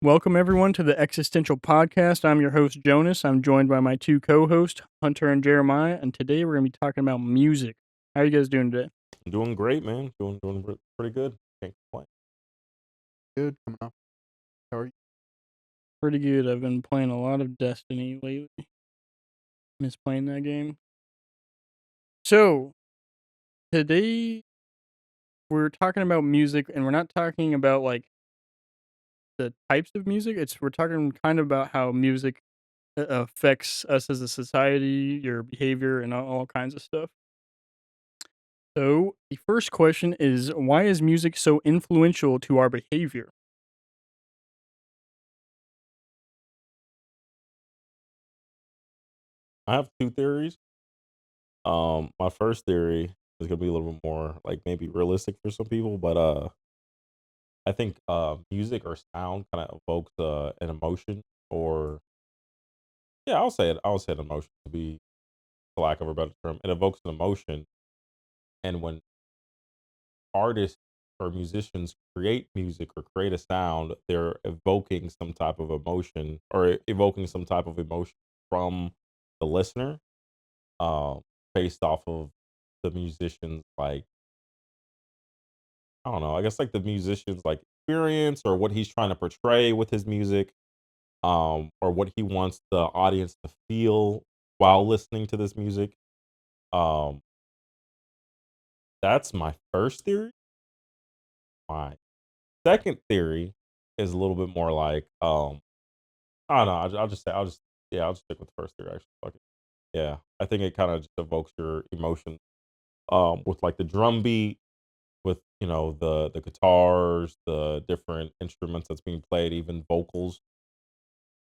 Welcome, everyone, to the Existential podcast. I'm your host, Jonas. I'm joined by my two co hosts, Hunter and Jeremiah, and today we're going to be talking about music. How are you guys doing today? I'm doing great, man. Pretty good. Can't complain. Good coming off. How are you? Pretty good. I've been playing a lot of Destiny lately. Miss playing that game. So, today we're talking about music, and we're not talking about like the types of music. We're talking kind of about how music affects us as a society, your behavior, and all kinds of stuff. So, the first question is, why is music so influential to our behavior? I have two theories. My first theory is gonna be a little bit more like maybe realistic for some people, but I think music or sound kind of evokes an emotion, or yeah, I'll say it. I'll say an emotion to be, for lack of a better term. It evokes an emotion, and when artists or musicians create music or create a sound, they're evoking some type of emotion or evoking some type of emotion from the listener, um, based off of the musician's, like, I don't know, I guess like the musician's like experience or what he's trying to portray with his music, or what he wants the audience to feel while listening to this music. Um, that's my first theory. My second theory is a little bit more like, I don't know. I'll just, yeah, I'll just stick with the first theory. Actually, fuck it. Yeah, I think it kind of just evokes your emotion, with like the drum beat, with the guitars, the different instruments that's being played, even vocals.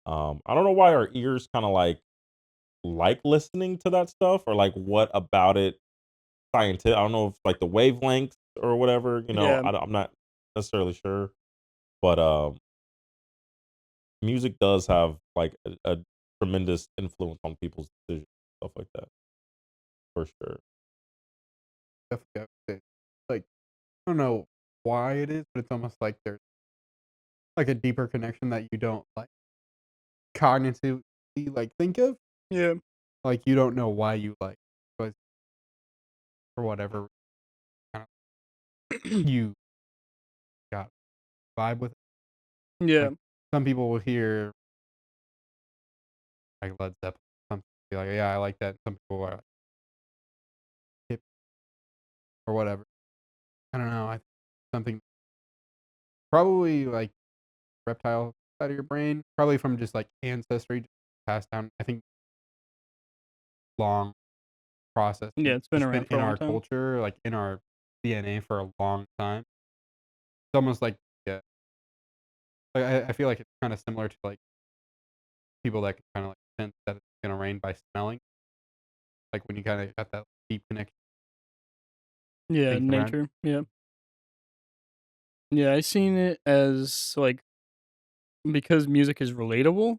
I don't know why our ears kind of like listening to that stuff, or like what about it scientific. I don't know if like the wavelengths or whatever. Yeah, I'm not necessarily sure, but music does have like a tremendous influence on people's decisions, stuff like that, for sure. Definitely, I would say, like, I don't know why it is, but it's almost like there's like a deeper connection that you don't like cognitively like think of. yeah, Like you don't know why you like, but for whatever kind of you got vibe with it. yeah, Like some people will hear like Led Zeppelin, some people be like, yeah, I like that. Some people are like, hip or whatever. I don't know. I think something probably like reptile side of your brain, probably from just like ancestry just passed down. I think long process yeah. and It's been just been around for in a long our time. culture, like in our DNA for a long time. It's almost like, yeah, like I feel like it's kind of similar to like people that can kind of like sense that it's gonna rain by smelling. Like when you kind of got that deep connection, Yeah, things around. nature. Yeah, yeah. I seen it as like because music is relatable.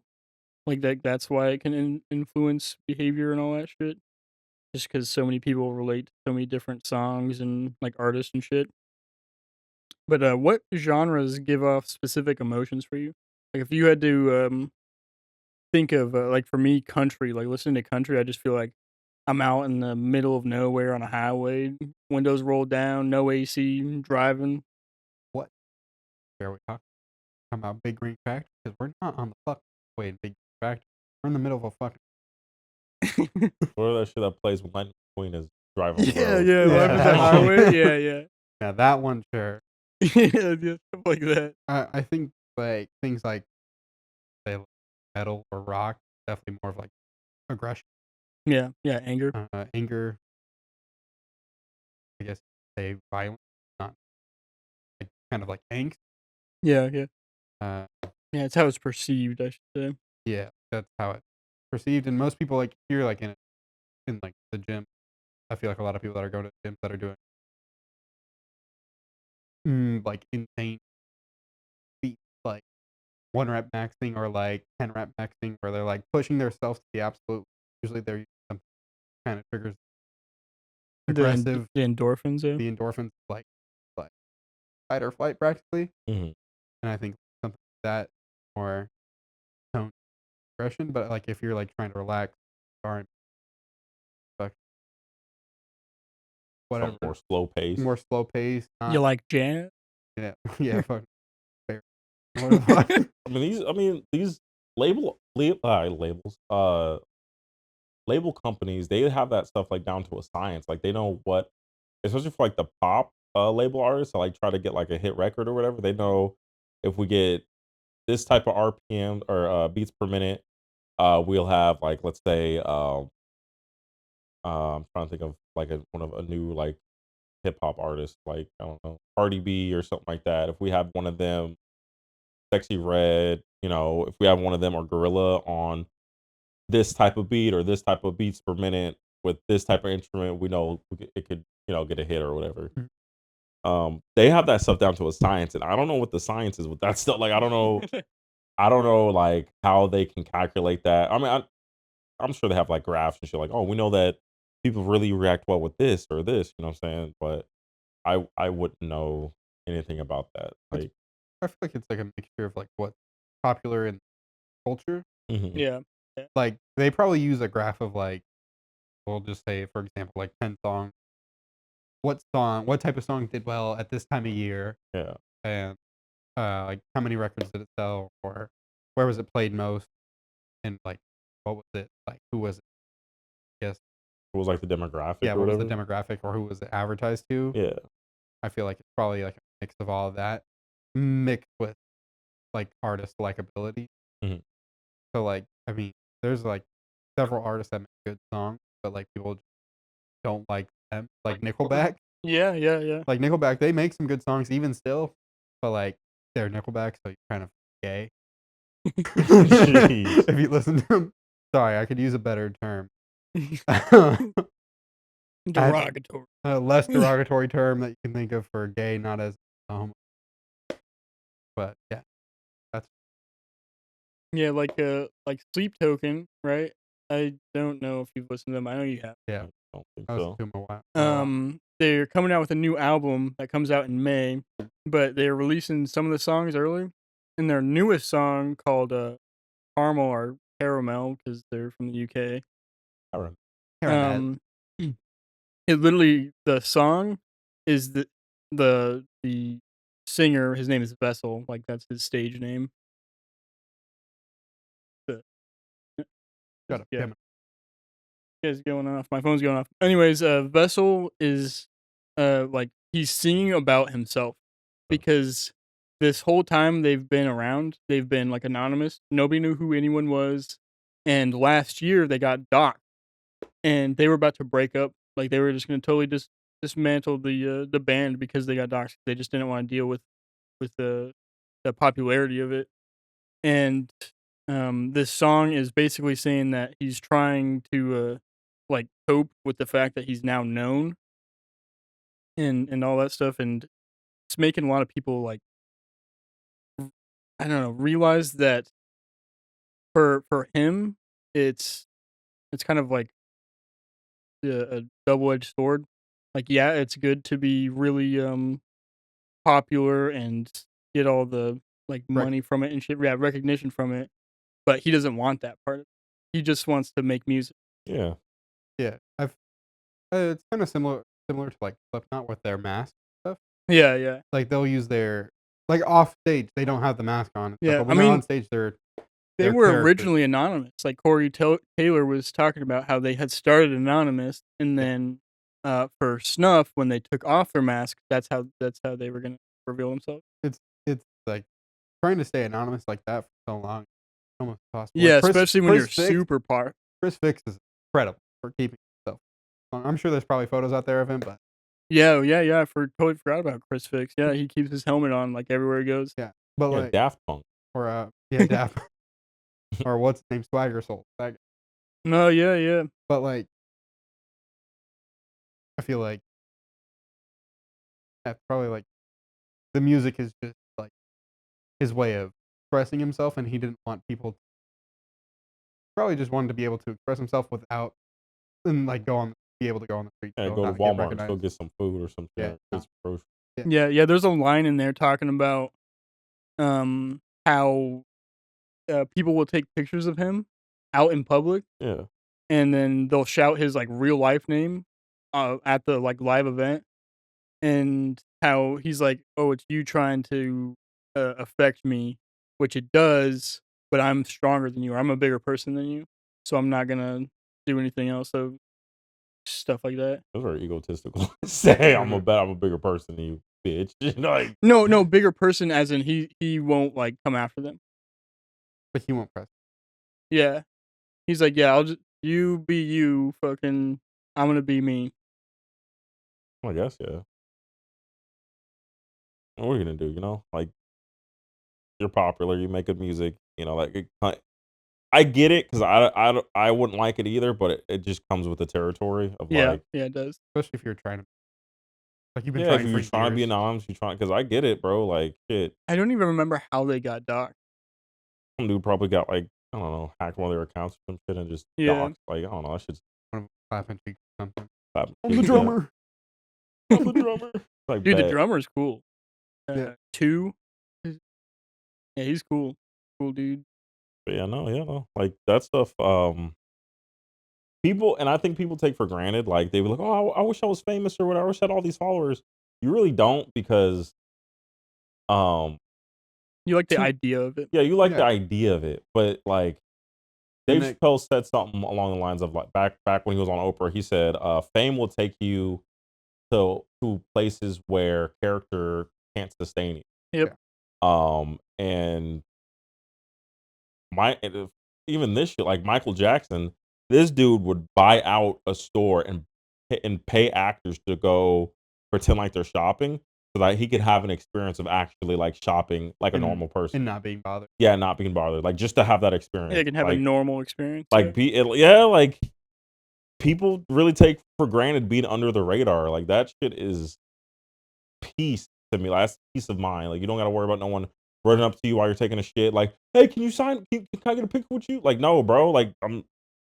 Like that's why it can influence behavior and all that shit. Just because so many people relate to so many different songs and like artists and shit. But what genres give off specific emotions for you? Like if you had to think of like for me, country. Like listening to country, I just feel like I'm out in the middle of nowhere on a highway, windows rolled down, no AC, driving. What are we talking about? Big green factory? Because we're not on the fucking way in big green factory. We're in the middle of a fucking Or that shit that plays when Lightning McQueen is driving on the Yeah, road. yeah, Life yeah, is a that Highway. shit. Yeah, yeah. Now that one, sure. Yeah, yeah, stuff like that. I think like things like say like, metal or rock, definitely more of like aggression, Yeah, yeah, anger. anger. I guess say violence, not like kind of like angst. Yeah, yeah. Uh, Yeah, it's how it's perceived, I should say. yeah, that's how it's perceived, and most people like hear like in like the gym. I feel like a lot of people that are going to gyms that are doing like insane feats, like 1 rep maxing or like 10 rep maxing, where they're like pushing themselves to the absolute. Usually they're using something kind of triggers aggressive, The endorphins, yeah. the endorphins, like fight or flight practically. Mhm. And I think something like that more tone expression. But like if you're like trying to relax, R&B, fuck, Something whatever, more slow pace. more slow pace, You not like jazz? yeah, yeah, fuck, fair. What the fuck? These labels, label companies, they have that stuff like down to a science. Like they know what, especially for like the pop label artists, that like try to get like a hit record or whatever. They know if we get this type of RPM or beats per minute, we'll have like, let's say, I'm trying to think of like one of a new like hip hop artist, like I don't know, Cardi B or something like that. If we have one of them, Sexy Red, if we have one of them or Gorilla on this type of beat or this type of beats per minute with this type of instrument, we know it could, get a hit or whatever. Mhm. They have that stuff down to a science, and I don't know what the science is with that stuff. Like I don't know like how they can calculate that. I mean, I'm sure they have like graphs and shit. Like, oh, we know that people really react well with this or this. You know what I'm saying? But I wouldn't know anything about that. It's, Like, I feel like it's like a mixture of like what's popular in culture. mhm, Yeah. Yeah. Like they probably use a graph of like, we'll just say for example, like 10 songs. What type of song did well at this time of year, yeah. and like how many records did it sell, or where was it played most, and like what was it like? Who was it? I guess It was like the demographic yeah. or What was the whatever. demographic, or who was it advertised to? Yeah. I feel like it's probably like a mix of all of that, mixed with like artist likability. Mhm. So like I mean, there's like several artists that make good songs, but like people just don't like them. Like Nickelback. Yeah, yeah, yeah. Like Nickelback, they make some good songs even still, but like they're Nickelback, so you're kind of gay. Jeez. If you listen to them. Sorry, I could use a better term. Add Derogatory. a less derogatory term that you can think of for gay, not as homo. But yeah, that's Yeah, like Sleep Token, right? I don't know if you've listened to them. I know you have. yeah. I don't think I listened so. to 'em a while. For a while. They're coming out with a new album that comes out in May, but they're releasing some of the songs early. And their newest song called Caramel or Caramel because they're from the UK. I remember. Caramel. Um, it literally the song is the singer. His name is Vessel, like that's his stage name. The, Shut up, yeah, Kim. is going off. My phone's going off. Anyways, Vessel is like he's singing about himself because this whole time they've been around, they've been like anonymous. Nobody knew who anyone was. And last year they got doxxed and they were about to break up. Like they were just gonna totally dismantle the band because they got doxxed. They just didn't want to deal with the popularity of it. And this song is basically saying that he's trying to like cope with the fact that he's now known and all that stuff, and it's making a lot of people like I don't know realize that for him it's kind of like a double edged sword. Like yeah, it's good to be really popular and get all the like Correct. money from it and shit, yeah, recognition from it, but he doesn't want that part of it. He just wants to make music. Yeah. Yeah, I've it's kind of similar to like Slipknot with their mask stuff. Yeah, yeah. Like they'll use their like off stage, they don't have the mask on and stuff, Yeah, but I when they're on mean, stage, they're they their were characters. originally anonymous. Like Corey Taylor was talking about how they had started anonymous, and Yeah, then for Snuff, when they took off their mask, that's how they were gonna reveal themselves. it's like trying to stay anonymous like that for so long, almost impossible. Yeah, Like especially when you're super par. Chris Fix is incredible for keeping himself. I'm sure there's probably photos out there of him, but Yeah, yeah, yeah. I totally forgot about Chris Fix. Yeah, he keeps his helmet on like everywhere he goes. yeah, but Yeah. like Daft Punk. or yeah, Daft or what's his name, Swagger Soul. That guy. No, yeah, yeah, But like I feel like that's probably like the music is just like his way of expressing himself, and he didn't want people probably just wanted to be able to express himself without and like be able to go on the street Yeah, still go and to not get Walmart and still recognized. get some food or some Yeah, shit. no, It's grocery. yeah, yeah, yeah. There's a line in there talking about how people will take pictures of him out in public, Yeah. and then they'll shout his, like, real life name, at the, like, live event, and how he's like, "Oh, it's you trying to, affect me," which it does, but I'm stronger than you, or I'm a bigger person than you, so I'm not gonna do anything else, so stuff like that. That's very egotistical to say. Mhm. I'm a bigger person than you, bitch. You know, like, No, no, bigger person as in he won't, like, come after them. But he won't press. Yeah. He's like, "Yeah, I'll just you be you, fucking I'm gonna be me." I guess, yeah. What are you gonna do? You know, like you're popular, you make good music. You know, like I get it because I wouldn't like it either, but it just comes with the territory of Yeah, like, yeah, it does. Especially if you're trying to like, you've been yeah, if trying you're for trying to be years. anonymous, you trying because I get it, bro. Like, shit, I don't even remember how they got doxxed. some dude probably got like I don't know, hacked one of their accounts or some shit and just Yeah. doxed. Like, I don't know, that shit's One of 'em clapping cheeks or something. clapping I'm the cheeks, yeah. drummer. I'm the drummer. Like, Dude, the bet. drummer's cool. Yeah. 2? Is Yeah, he's cool. Cool dude. But yeah, no. Like that stuff, people and I think people take for granted, like they be like, "Oh, I wish I was famous or whatever. I wish I had all these followers." You really don't because, um, You like the to idea of it. yeah, you like the Yeah. idea of it, but like And Dave that Chappelle said something along the lines of like back when he was on Oprah, he said, "Fame will take you to places where character can't sustain Yep. yeah. And even this shit, like Michael Jackson, this dude would buy out a store and pay actors to go pretend like they're shopping so that he could have an experience of actually like shopping like a and normal person. not being bothered. Yeah, not being bothered, like just to have that Yeah, you experience. can have a normal experience, yeah. Yeah, like people really take for granted being under the radar. Like that shit is peace to me. Like, that's peace of mind. Like you don't got to worry about no one running up to you while you're taking a shit. Like, hey, can you sign? Can I get a picture with you? Like, no, bro. Like,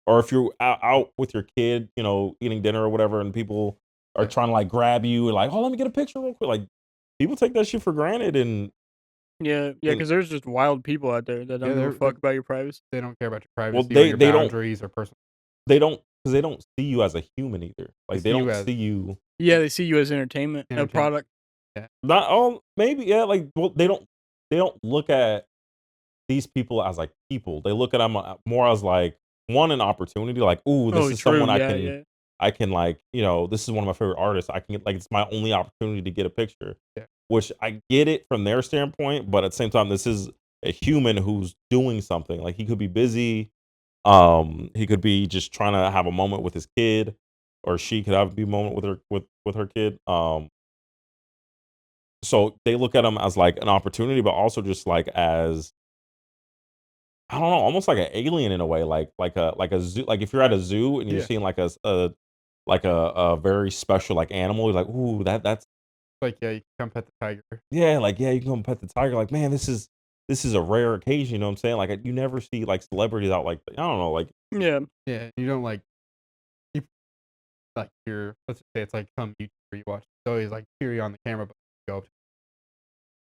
or if you're out with your kid, you know, eating dinner or whatever, and people are Yeah. trying to like grab you and like, oh, let me get a picture real quick. Like, people take that shit for granted, Yeah, yeah, and because there's just wild people out there that don't Yeah, give a they're fuck about your privacy. they don't care about your well, privacy or your boundaries or personal. they don't because they don't see you as a human either. They Like, they see you don't as see you. Yeah, they see you as entertainment, a entertainment. product. Yeah. Not all, maybe, yeah. Like, well, they don't look at these people as like people. They look at them more as like one an opportunity. Like, ooh, this Oh, is true, someone yeah, yeah. I can like, you know, this is one of my favorite artists. I can get like it's my only opportunity to get a picture. Yeah. Which I get it from their standpoint, but at the same time, this is a human who's doing something. Like he could be busy. He could be just trying to have a moment with his kid, or she could have a moment with her kid. So they look at them as like an opportunity, but also just like as I don't know, almost like an alien in a way, like a zoo. Like if you're at a zoo and you're Yeah. seeing like a very special like animal, you're like, ooh, that's Like, yeah, you can come pet the tiger. yeah, like yeah, you can come pet the tiger. Like man, this is a rare occasion. You know what I'm saying? Like you never see like celebrities out like I don't know, like Yeah. Yeah, you don't like you like your let's just say it's like some YouTuber you watch. It's always like cheer you on the camera, but you go up to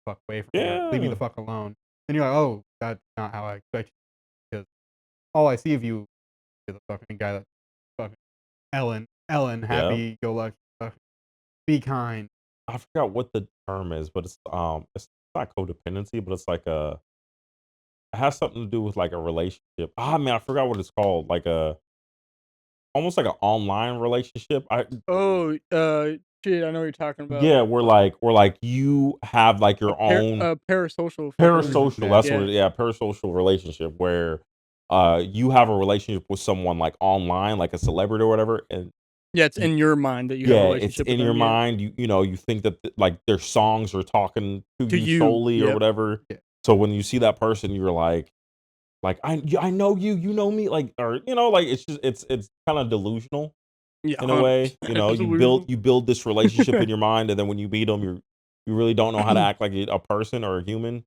fuck away from me or leave me the yeah, fuck alone. And you're like, oh, that's not how I expect you because all I see of you is a fucking guy that's fucking Ellen, yeah. happy go lucky, be kind. I forgot what the term is, but it's not codependency, but it's like a it has something to do with like a relationship. Ah man, I forgot what it's called. Like a almost like an online relationship. I Oh, shit, I know what you're talking about. Yeah, where like you have like your own Parasocial fucking parasocial. Yeah. That's what yeah. it. Yeah, parasocial relationship where you have a relationship with someone like online, like a celebrity or whatever, and Yeah, it's y- in your mind that you have a yeah, it's relationship with in your them, yeah. mind. You know you think that like their songs are talking to To you you, solely or yep. whatever. Yeah. So when you see that person, you're like I know you, you know me, like or you know like it's just it's kind of delusional Yeah, in a way. You 100% know, delusional. you build this relationship in your mind, and then when you meet them, you really don't know how to act like a person or a human.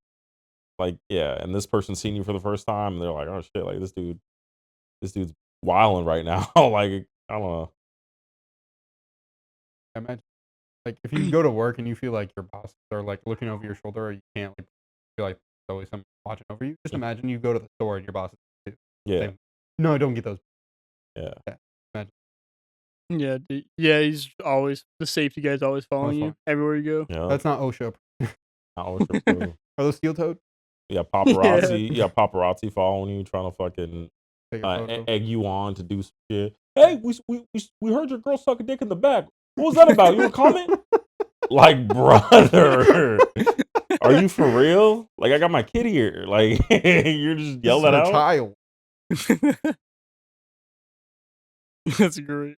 Like, yeah, and this person seen you for the first time, and they're like, "Oh shit, like this dude's wilding right now." Like, I don't know. I imagine like if you go to work and you feel like your bosses are like looking over your shoulder or you can't like feel like always something watching over you. Just Yeah. imagine you go to the store and your boss is too. Yeah. No, don't get those. Yeah. Imagine. Yeah, yeah, he's always the safety guy's always following you following. everywhere you go. Yeah. That's not OSHA. Not OSHA approved. Are those steel toed? Yeah, paparazzi. Yeah, paparazzi following you, trying to fucking Take a photo. egg you on to do some shit. Hey, we heard your girl suck a dick in the back. What was that about? You a comment? Like, brother, are you for real? Like, I got my kid here. Like, you're just yell that This is out. a child. That's great.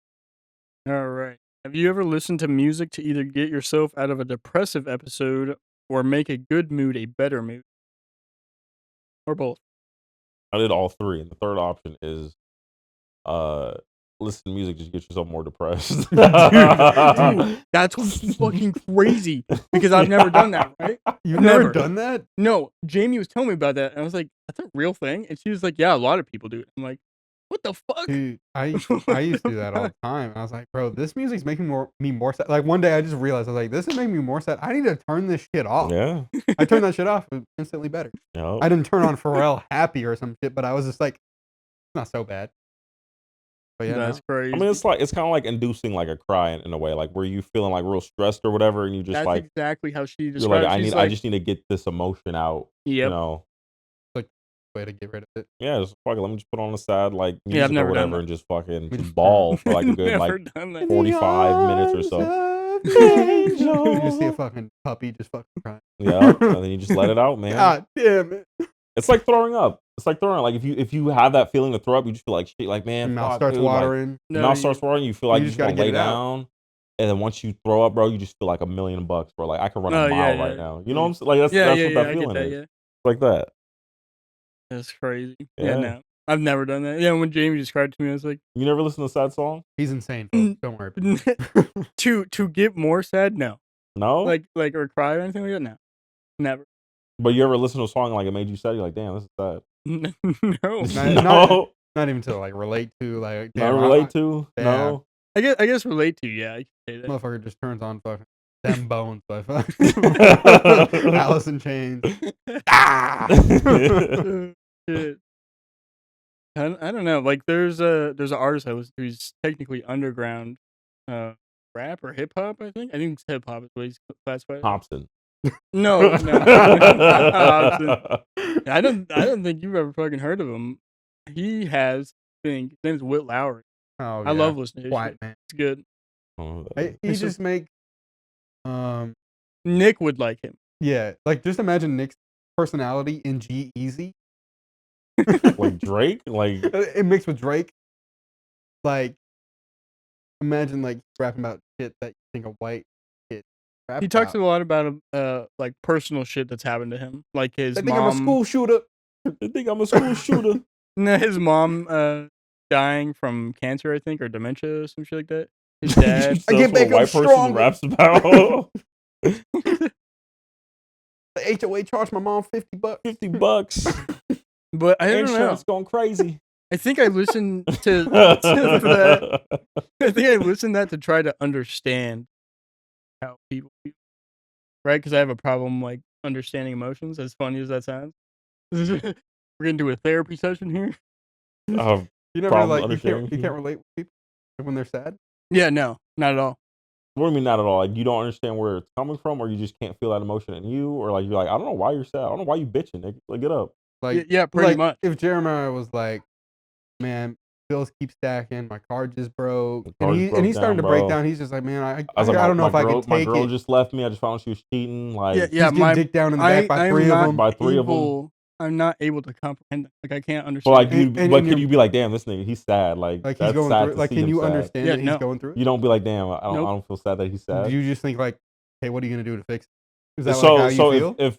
All right. Have you ever listened to music to either get yourself out of a depressive episode or make a good mood a better mood? Or both? I did all three, and the third option is listen to music just get yourself more depressed. Dude, that's fucking crazy because I've never done that, right? You've Never. never done that? No, Jamie was telling me about that, and I was like, "That's a real thing," and she was like, "Yeah, a lot of people do it." I'm like, "What the fuck?" Dude, I used to do that all the time. I was like, bro, this music's making me more sad. Like one day I just realized I was like, this is making me more sad. I need to turn this shit off. Yeah. I turned that shit off. It was instantly better. Yep. I didn't turn on Pharrell Happy or some shit, but I was just like, it's not so bad. But yeah, That's crazy. I mean, it's kind of like inducing like a cry in a way, like where you feeling like real stressed or whatever, and you just That's like exactly how she you're described like, it. I just need to get this emotion out. You Yep. know. way to get rid of it. Yeah, just fuck it. Let me just put on the sad like Yeah, I've music or never done whatever that. and just fucking Just just bawl for like a good Never like done that. 45 minutes or so. You just see a fucking puppy just fucking crying. Yeah, and then you just let it out, man. God damn it. It's like throwing up. It's like throwing up. Like if you have that feeling to throw up, you just feel like shit. Like man, Your mouth fuck, starts dude, like, watering. your mouth starts watering. You feel like you you just just gotta gonna get lay it out. down. And then once you throw up, bro, you just feel like $1,000,000, bro. Like I could run a mile right now. You know what I'm saying? Like that's what I that get feeling that, is. yeah. It's like that. That's crazy. Yeah. Yeah, no. I've never done that. Yeah, when Jamie described it to me, I was like, You never listen to a sad song? He's insane, folks. Don't worry. to get more sad, no. No? Like or cry or anything like that, no. Never. But you ever listen to a song like it made you sad? You're like, damn, this is sad. No. Not, not even to like relate to, like Not damn, relate to? damn. No. I guess relate to, yeah, I can say that. Motherfucker just turns on fucking Them Bones by fucking Alice in Chains. Ah! Shit. I don't know. Like there's an artist I listen to who's technically underground rap or hip hop, I think. I think it's hip hop is what he's classified. Hobson. No. Not Hobson. I don't think you've ever fucking heard of him. He has his name's Whit Lowry. Oh, I love listening to his Quiet shit. man. It's good. He just make Nick would like him. yeah, like just imagine Nick's personality in G-Eazy. Like Drake? Like It mixed with Drake. Like imagine like rapping about shit that you think a white kid rap He talks about. a lot about like personal shit that's happened to him. Like his They think mom. I'm a school shooter. they think I'm a school shooter. No, his mom dying from cancer, I think, or dementia or some shit like that. His dad. I get That's what back a white up person stronger. raps about. The HOA charged my mom $50. $50. But I don't know. Insurance going crazy. I think I listened to that. I think I listened to that to try to understand how people feel. Right? Because I have a problem like understanding emotions, as funny as that sounds. We're gonna do a therapy session here. You never Problem like you understanding can't relate with people when they're sad. Yeah, no, not at all. What do you mean not at all? Like you don't understand where it's coming from, or you just can't feel that emotion in you, or like you're like, I don't know why you're sad. I don't know why you bitching, nigga. Like get up. Like Yeah, pretty like, much. If Jeremiah was like, man, bills keep stacking, my car just broke, The car just and he's broke starting down, to break bro. down. He's just like, man, I I was like, don't know if I can my take girl it. just left me. I just found out she was cheating. Like Yeah, He's getting dicked down in the back by three of them. By three of them. I'm not able to comprehend that. Like I can't But understand. like And- you, and but you're- could you be like, damn, this nigga, he's sad. Like Like he's that's going sad through. to Like, see can him you sad. understand Yeah, that he's no. going through it? You don't be like, damn, I Nope. don't feel sad that he's sad. Do you just think like, hey, what are you gonna do to fix it? Is that so like how you feel? if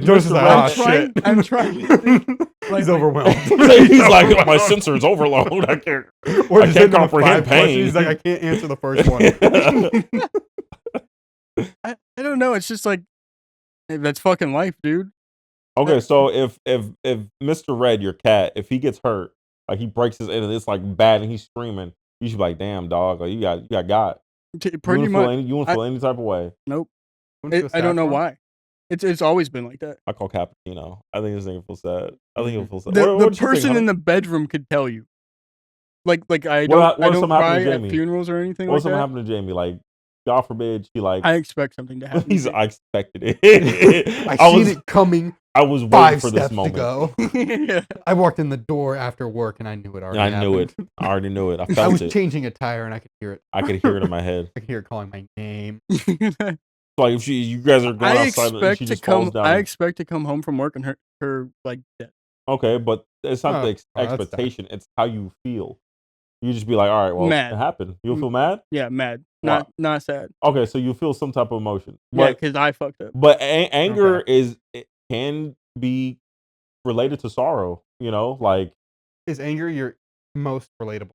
George is Mr. like, Red- oh, shit. I'm trying to think. Like, He's overwhelmed. he's like, my sensor's overload. I can't. Or I just can't hitting him with comprehend 5 questions. pain. He's like, I can't answer the first one. I don't know. It's just like that's fucking life, dude. Okay, so if Mr. Red, your cat, if he gets hurt, like he breaks his and it's like bad and he's screaming, you should be like, damn dog, like you got. Pretty you much. You wouldn't feel any type of way. Nope. Wouldn't feel I don't sad know for him? why. It's always been like that. I call cappuccino. I think this nigga feels sad. I think he'll Mhm. feel sad. The What you think, person Hunter? in the bedroom could tell you. Like I What if don't something happened cry to at Jamie? funerals or anything What if like something that. happened to Jamie? Like, God forbid, she like I expect something to happen. he's To I expected it. I I seen was it coming I was waiting 5 for this steps moment. ago. yeah. I walked in the door after work and I knew it already And I knew happened. it. I already knew it. I I felt was it. changing a tire and I could hear it. I could hear it in my head. I could hear it calling my name. Like if you guys are going I outside and she expect to just falls come. down. I expect to come home from work and her like dead. Okay, but it's not the That's tough. expectation. It's how you feel. You just be like, all right, well, it Mad. happened. You'll Mm, feel mad. Yeah, mad. Why? Not sad. Okay, so you feel some type of emotion, Yeah, because I fucked up. but anger Okay. it can be related to sorrow. You know, like Is anger your most relatable?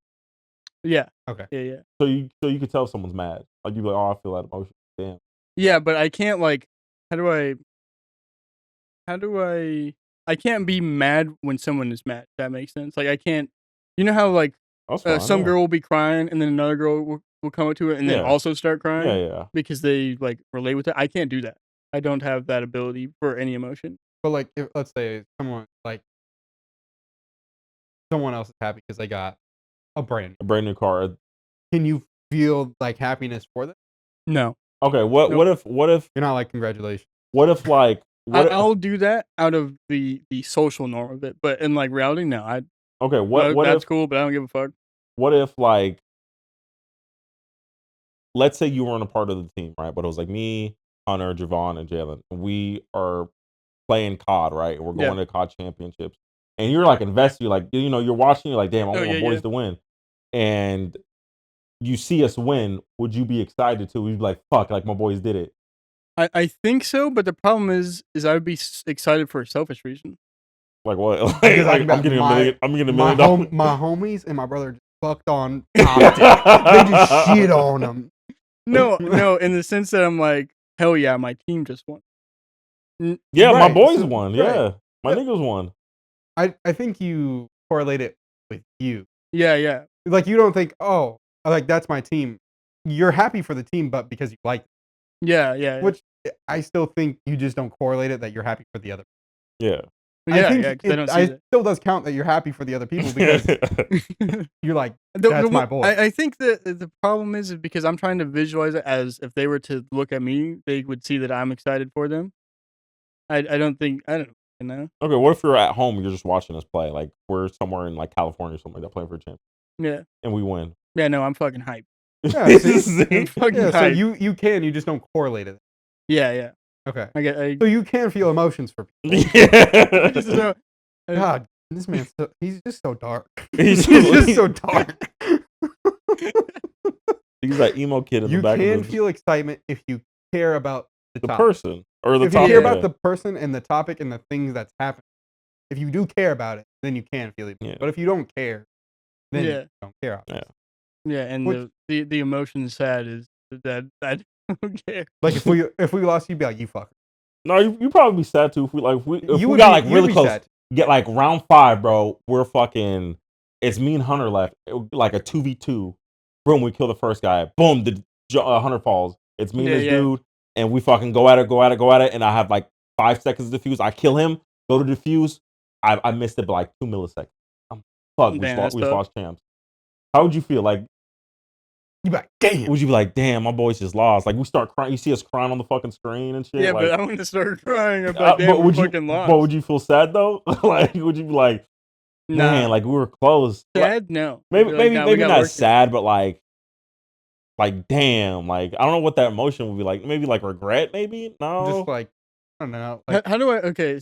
Yeah. Okay. Yeah. so you could tell someone's mad. Like you be like, oh, I feel that emotion. Damn. Yeah, but I can't like. How do I? How do I? I can't be mad when someone is mad. If that makes sense. Like I can't. You know how like That's fine. some Yeah. girl will be crying and then another girl will come up to it and then Yeah. also start crying Yeah. because they like relate with it. I can't do that. I don't have that ability for any emotion. But like, if, let's say someone else is happy because they got a brand. A brand new car. Can you feel like happiness for them? No. Okay. What Nope. if You're not like congratulations. what if like I'll do that out of the social norm of it, but in like reality, no. okay What that's cool, but I don't give a fuck. what if like let's say you weren't a part of the team, right? But it was like me, Hunter, Javon, and Jalen. We are playing COD, right? And we're Yeah. going to COD championships. And you're like invested, you're like, you're watching, you're like, damn, I want my boys to win. And you see us win, would you be excited too? Would you be like, fuck, like my boys did it? I think so, but the problem is I would be excited for a selfish reason. Like what? Like, Because I I'm getting $1 million. I'm getting $1 my million. my homies and my brother just fucked on top. They just shit on them. No, in the sense that I'm like, hell yeah, my team just won. Yeah, my Right, boys so- won. right. Yeah, my Yeah. niggas won. I think you correlate it with you. Yeah. Like you don't think, oh, like that's my team. You're happy for the team, but because you like it. Yeah. Which I still think you just don't correlate it that you're happy for the other. Yeah. I think because I don't see it still does count that you're happy for the other people because that. you're like, that's my boy. I think that the problem is because I'm trying to visualize it as if they were to look at me, they would see that I'm excited for them. I don't know. Okay, what if you're at home and you're just watching us play? Like we're somewhere in like California or something like that playing for a champ, Yeah. and we win. Yeah, no, I'm fucking hyped. Yeah, I'm see? fucking Yeah, so hyped. you can, you just don't correlate it. Yeah. Okay. I So you can feel emotions for people. just know, God, this man's he's just so dark. He's He's just so dark. He's that emo kid in You the back can of the feel excitement if you care about the topic. person or the If you topic. care about the person and the topic and the things that's happening, if you do care about it, then you can feel it. Yeah. But if you don't care, then Yeah. you don't care. Yeah, and Which- the emotion sad is that I don't care. Like if we lost, you'd be like, you fucker. No, you probably be sad too if we You would got be- like you'd really be close. sad. Get like round 5, bro. We're fucking. It's me and Hunter left. It would be like a 2v2. Boom, we kill the first guy. Boom, the Hunter falls. It's me and this dude, and we fucking go at it. And I have like 5 seconds to defuse. I kill him. Go to defuse. I missed it by like 2 milliseconds. I'm fucked. We just lost champs. How would you feel? Like You be like, damn. would you be like, damn, my boys just lost? Like we start crying. You see us crying on the fucking screen and shit. Yeah, like, but I want to start crying. I'm like, damn, we fucking lost. But would you feel sad though? Like, would you be like, man, like we were close? Sad? No. Maybe Like, not sad, but like damn, like I don't know what that emotion would be like. Maybe like regret, maybe? No. Just like, I don't know. Like, How do I? Okay,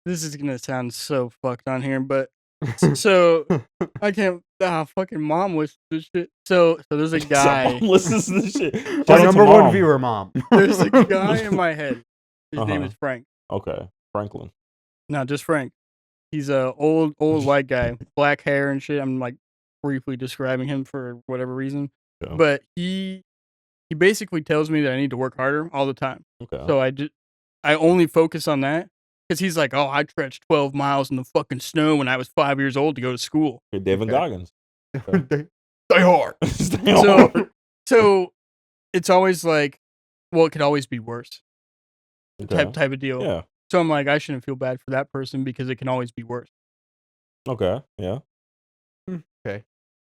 this is gonna sound so fucked on here, but so I can't. Fucking mom listens to this shit. So there's a guy. Mom listens to this shit. Shout our out to number one Mom. viewer, mom. There's a guy in my head. His name Uh-huh. is Frank. Okay, Franklin. No, just Frank. He's a old white guy, black hair and shit. I'm like briefly describing him for whatever reason, Yeah. but he basically tells me that I need to work harder all the time. Okay. So I only focus on that because he's like, oh, I trenched 12 miles in the fucking snow when I was 5 years old to go to school. Okay, David Okay. Goggins. Stay hard. Stay hard. So it's always like, well, it could always be worse. Okay. type of deal. Yeah. So I'm like, I shouldn't feel bad for that person because it can always be worse. Okay. Yeah. Okay.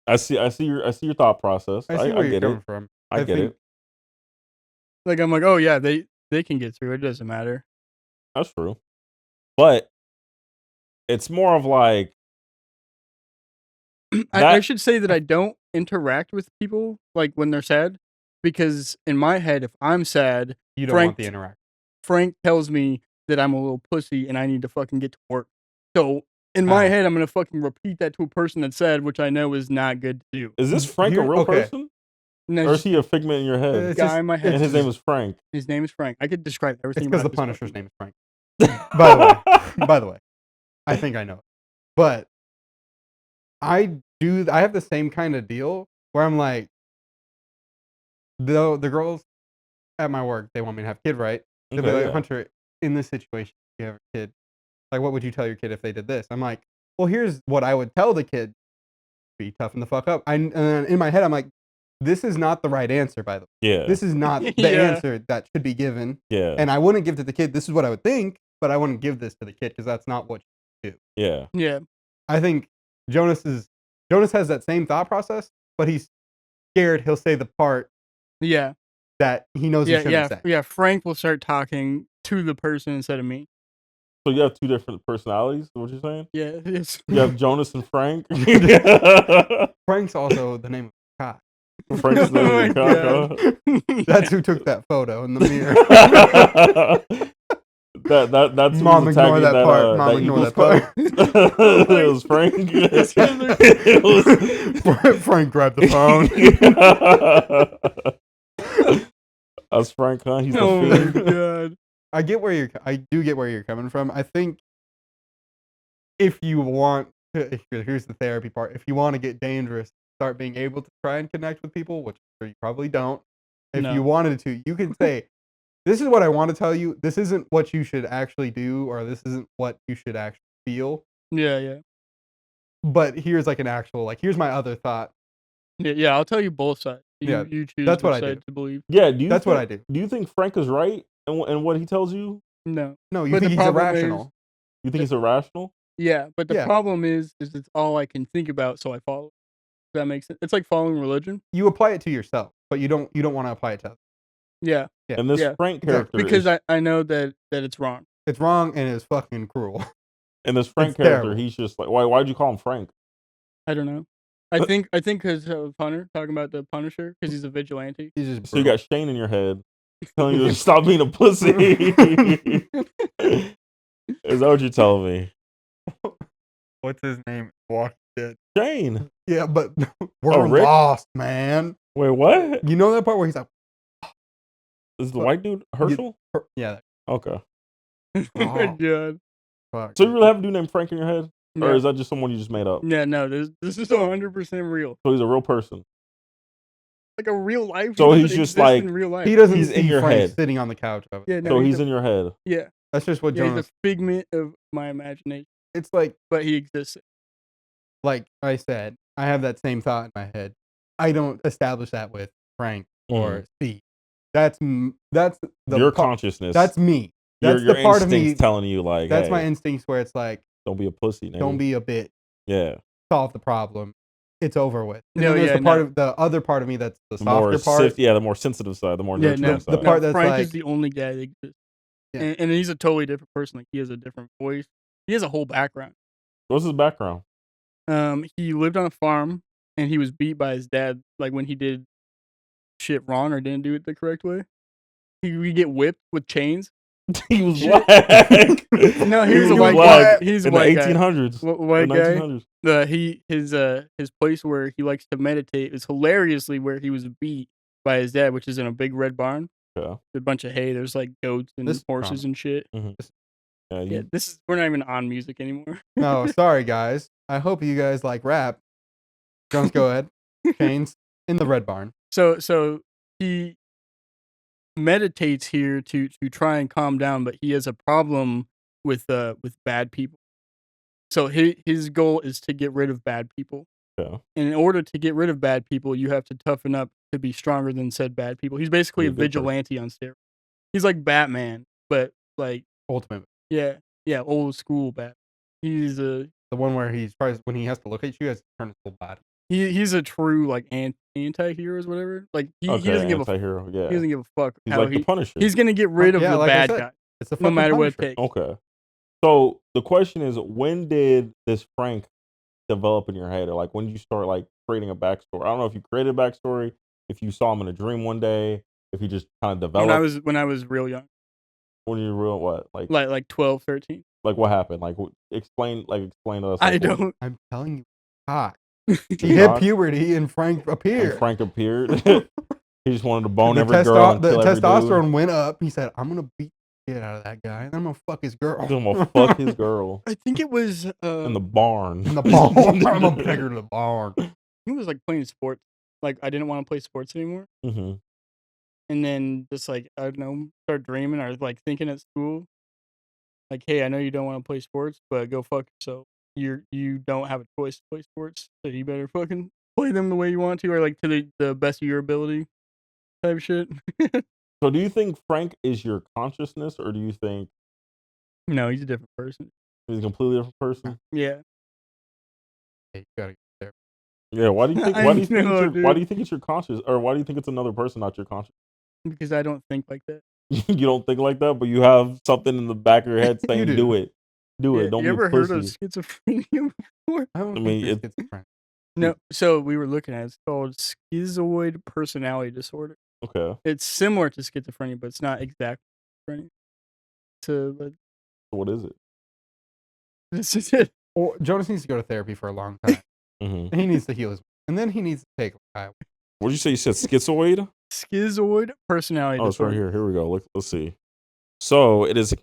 I see your thought process. I see I where you're get coming it. from. I get think it. Like I'm like, oh yeah, they can get through it. It doesn't matter. That's true. But it's more of like I that should say that I don't interact with people like when they're sad, because in my head, if I'm sad, you don't want Frank the interaction. Frank tells me that I'm a little pussy and I need to fucking get to work. So in my Ah. head, I'm gonna fucking repeat that to a person that's sad, which I know is not good to do. is this Frank a real Okay. person? No, Or it's is just he a figment in your head? It's guy just- in my head. And his just- name is Frank. His name is Frank. I could describe everything. It's because the about this Punisher's fucking- name is Frank. By the way, I think I know it. But I have the same kind of deal where I'm like, the girls at my work, they want me to have a kid, right? They'll be Okay, like, yeah. Hunter, in this situation, if you have a kid, like, what would you tell your kid if they did this? I'm like, well, here's what I would tell the kid: be toughen the fuck up. And in my head, I'm like, this is not the right answer, by the way. Yeah. This is not the Yeah. answer that should be given. Yeah. And I wouldn't give to the kid. This is what I would think, but I wouldn't give this to the kid because that's not what you do. Yeah. Yeah. I think Jonas has that same thought process, but he's scared he'll say the part Yeah. that he knows he Yeah. shouldn't Yeah. say. Yeah. Frank will start talking to the person instead of me. So you have two different personalities, is what you're saying? Yeah. It's, You have Jonas and Frank. Frank's also the name of the cock. Frank's the Oh my cock. That's who took that photo in the mirror. That's Mom, who was ignore attacking that part. Mom, that ignore Eagles that part. cup. It was Frank. It was Frank grabbed the phone. That's Frank, huh? He's the oh my fiend. god. I do get where you're coming from. I think if you want to, here's the therapy part. If you want to get dangerous, start being able to try and connect with people, which I'm sure you probably don't. If No. you wanted to, you can say, this is what I want to tell you. This isn't what you should actually do, or this isn't what you should actually feel. Yeah. Yeah. But here's like an actual, like, here's my other thought. Yeah. Yeah. I'll tell you both sides. Yeah, You choose that's what which I side do. to believe. Yeah, That's what I do. Do you think Frank is right in what he tells you? No. No, you But the think he's problem irrational. You think he's irrational? Yeah. But the Yeah. problem is it's all I can think about, so I follow. Does that make sense? It's like following religion. You apply it to yourself, but you don't want to apply it to others. Yeah. Yeah. And this Yeah, Frank exactly. character Because is, I know that it's wrong. It's wrong and it's fucking cruel. and this Frank it's character, terrible. he's just like, why'd you call him Frank? I don't know. I think because of Hunter, talking about the Punisher, because he's a vigilante. He's just So you brutal. got Shane in your head telling you to stop being a pussy. Is that what you're telling me? What's his name? Walking Dead. Shane. Yeah, but we're Rick? lost, man. Wait, what? You know that part where he's like, Is the white dude Herschel? yeah, Okay. Oh my god. fuck. So you really have a dude named Frank in your head? Or Yeah. is that just someone you just made up? Yeah, no, this is 100% real. So he's a real person. Like a real life. So he he's doesn't just exist like- in real life. He doesn't He's see in your Frank head. sitting on the couch. Of it. Yeah, no, So he's in your head. Yeah, That's just what yeah, he's Jonas. a figment of my imagination, It's like he exists. I said, I have that same thought in my head. I don't establish that with Frank or Steve. That's the Your part- consciousness. That's me. That's your the part of me. instincts telling you like, That's hey, my instincts where it's like, don't be a pussy, nigga. don't be a bitch. Yeah. Solve the problem. It's over with. And No, then there's yeah, the other part of me that's the The more softer part. the more sensitive side, the more Yeah, nurturing no, side. the part that's Frank like- is the only guy that exists, Yeah. and he's a totally different person. Like he has a different voice. He has a whole background. What's his background? He lived on a farm, and he was beat by his dad. Like when he did shit wrong or didn't do it the correct way, he would get whipped with chains. He was Shit. black. No, he was a was white black guy. He's a in the white guy. 1800s. White the guy. 1900s. His place where he likes to meditate is hilariously where he was beat by his dad, which is in a big red barn. Yeah. A bunch of hay. There's like goats and This is horses and shit. Yeah, Yeah, we're not even on music anymore. No, sorry guys. I hope you guys like rap. Jones, go ahead. Chains in the red barn. So he meditates here to try and calm down, but he has a problem with bad people. So his goal is to get rid of bad people. Yeah. And in order to get rid of bad people, you have to toughen up to be stronger than said bad people. He's basically Be a a good person. vigilante on steroids. He's like Batman, but like Ultimate. yeah, old school Batman. He's a The one where he tries when he has to look at you, he has to turn his whole body. he's a true like anti-heroes, whatever. Like he Okay, doesn't give a anti-hero. he Yeah, doesn't give a fuck he's how like the Punisher. he's gonna get rid of Yeah, the like I bad said, guy it's a no fucking matter what it Punisher. takes. Okay. So the question is, when did this Frank develop in your head, or like when did you start like creating a backstory? I don't know if you created a backstory, if you saw him in a dream one day, if you just kind of developed When I was real young, when you real what like 12, 13. like what happened? Like explain to us I like what don't. I'm telling you, cock. he He hit got puberty and Frank and appeared. Frank appeared. He just wanted to bone the every girl and the kill every dude. testosterone went up. He said, "I'm gonna beat the shit out of that guy, and I'm gonna fuck his girl." I'm gonna fuck his girl I think it was in the barn. In the barn. I'm gonna take her to the barn. he was like playing sports. Like I didn't want to play sports anymore, hmm and then just like I don't know, start dreaming or like thinking at school, like, hey, I know you don't want to play sports, but go fuck yourself. You don't have a choice to play sports, so you better fucking play them the way you want to, or like to the best of your ability, type shit. So do you think Frank is your consciousness, or do you think No, he's a different person. he's a completely different person? Yeah, Hey, you gotta get there. Yeah. Why do you think? I Why do you think it's know, your? Why do dude. you think it's your conscious? Or why do you think it's another person, not your conscious? Because I don't think like that. You don't think like that, but you have something in the back of your head You saying, do. "Do it, do Yeah, it. Don't you be a ever heard of pussy." schizophrenia before? I don't I think mean, you're it, schizophrenic. No. So we were looking at it. It's called schizoid personality disorder. okay. It's similar to schizophrenia, but it's not exactly schizophrenia. So, but So what is it? this is it. Well, Jonas needs to go to therapy for a long time. hmm And he needs to heal his, and then he needs to take a What did you say? You said schizoid? Schizoid personality Oh, it's right disorder. here. Here we go. Let's see. So it is.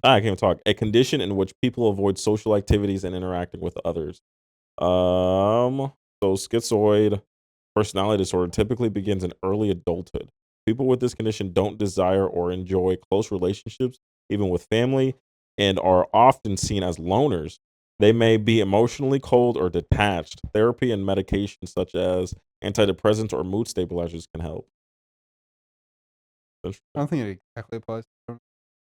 I can't even talk. A condition in which people avoid social activities and interacting with others. So schizoid personality disorder typically begins in early adulthood. People with this condition don't desire or enjoy close relationships, even with family, and are often seen as loners. They may be emotionally cold or detached. Therapy and medication such as antidepressants or mood stabilizers can help. I don't think it exactly applies.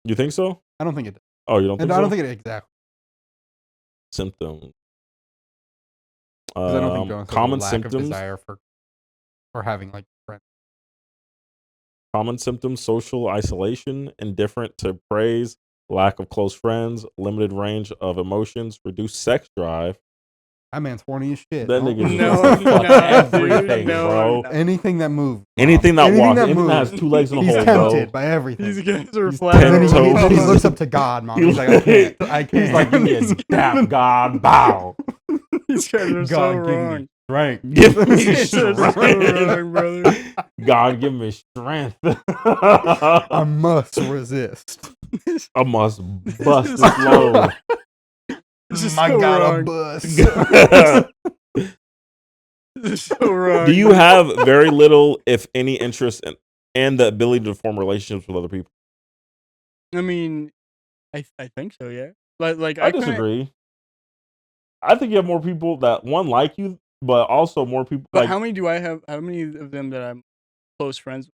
You think so? I don't think it does. Oh, you don't think And I so? don't think it exactly, Symptoms. because I don't think Jonas has a Common lack of symptoms. desire for having like friends. Common symptoms: social isolation, indifferent to praise, lack of close friends, limited range of emotions, reduced sex drive. That man's horny as shit. That Don't- nigga just No, wants to fuck nah, dude, everything, no, bro. no. Anything that moves. Mom. Anything that walks, anything that moves. has two legs in a He's hole, tempted bro. by everything. These guys are He's flat. ten and then toes. he looks up to God, mom. He's like, I can't. I can't. He's like, give me a dap, God, bow. These guys are so God, give me wrong. strength. Give me These guys are so wrong, brother. strength. God, give me strength. I must resist. I must bust this load. This is My so God, a wrong. bus. This is so wrong. Do you have very little, if any, interest in and the ability to form relationships with other people? I mean, I think so. Yeah. Like I kinda- disagree. I think you have more people that one like you, but also more people But like. how many do I have? How many of them that I'm close friends with?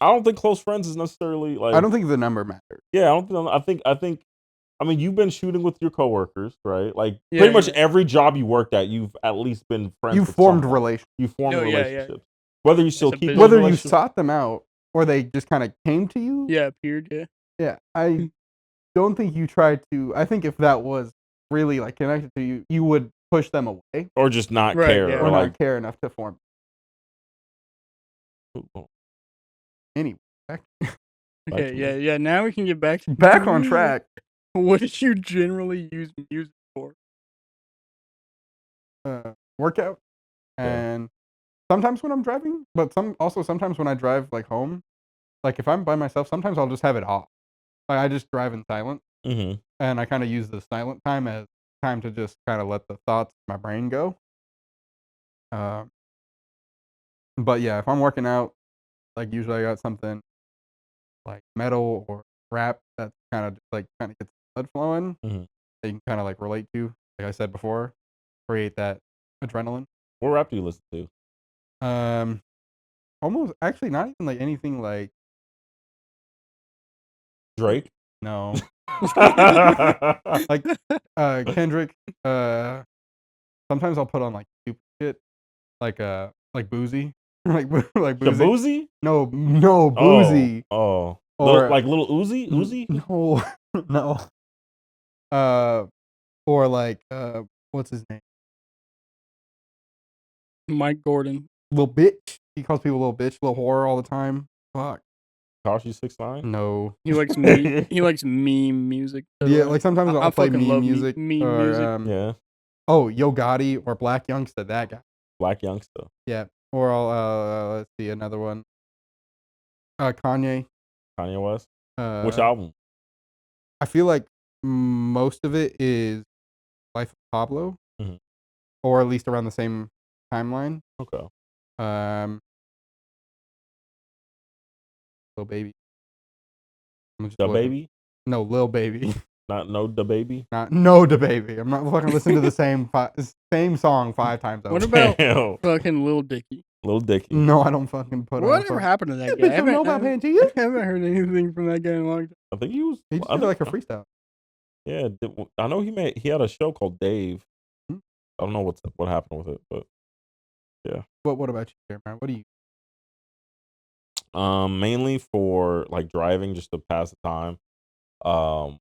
I don't think close friends is necessarily like. I don't think the number matters. Yeah, I don't think. I think. I mean, you've been shooting with your coworkers, right? Like Yeah, pretty much yeah. every job you worked at, you've at least been friends. You with formed someone. relations. You formed No, yeah, yeah. relationships. Whether you still a keep business. those Whether you relationships- sought them out or they just kind of came to you. Yeah, appeared. Yeah. Yeah, I don't think you tried to. I think if that was really like connected to you, you would push them away or just not Right, care, yeah. or or like not care enough to form. Anyway, Back Okay. to Yeah. me. Yeah. Now we can get back to back on track. What did you generally use music for? Workout, Yeah. and sometimes when I'm driving, but sometimes when I drive like home, like if I'm by myself, sometimes I'll just have it off. Like I just drive in silence, Mm-hmm. and I kind of use the silent time as time to just kind of let the thoughts in my brain go. Um, but yeah, if I'm working out, like usually I got something like metal or rap that's kind of like kind of gets blood flowing. Mhm. That you can kind of like relate to. Like I said before, create that adrenaline. What rap do you listen to? Almost actually not even like anything like Drake. No. Like Kendrick. Sometimes I'll put on like stupid shit, like Boozy, like Boozy. Shabuzi? No, Oh, Boozy. oh. Or Like little Uzi? Uzi? no, no. Or like what's his name? Mike Gordon. Lil bitch. He calls people little bitch, little whore all the time. Fuck. Kashi 6ix9ine? No. He likes me. He likes meme music. So Yeah, do I. like sometimes I I'll play fucking meme love music. meme Or music. Yeah. oh, Yo Gotti or Black Youngster, that guy. Black Youngster. Yeah. Or I'll let's see another one. Kanye. Kanye West. Which album? I feel like most of it is Life of Pablo, Mhm. or at least around the same timeline. Okay. Lil Baby. I'm just The looking. Baby? No, Lil Baby. Not no The Baby? Not no the baby. I'm not fucking listening to the same song 5 times over. What about Damn. fucking Lil Dicky? Lil Dicky. No, I don't fucking put on. Whatever happened to that Yeah, guy? bitch, don't know about Pangea. I haven't heard anything from that guy in a long time. I think he was. He just I did think, like a freestyle. yeah, I know he had a show called Dave. Hmm? I don't know what happened with it, but yeah. What about you, Jeremiah? What do you? Mainly for like driving, just to pass the time. Um,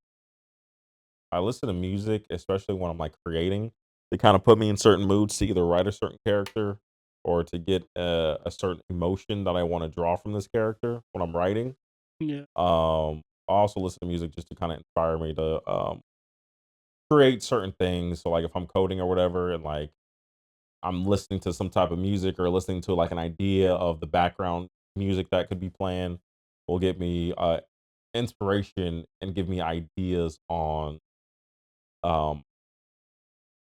I listen to music, especially when I'm like creating, to kind of put me in certain moods to either write a certain character or to get a certain emotion that I want to draw from this character when I'm writing. Yeah. I also listen to music just to kind of inspire me to create certain things. So like if I'm coding or whatever, and like I'm listening to some type of music or listening to like an idea of the background music that could be playing, will get me inspiration and give me ideas on um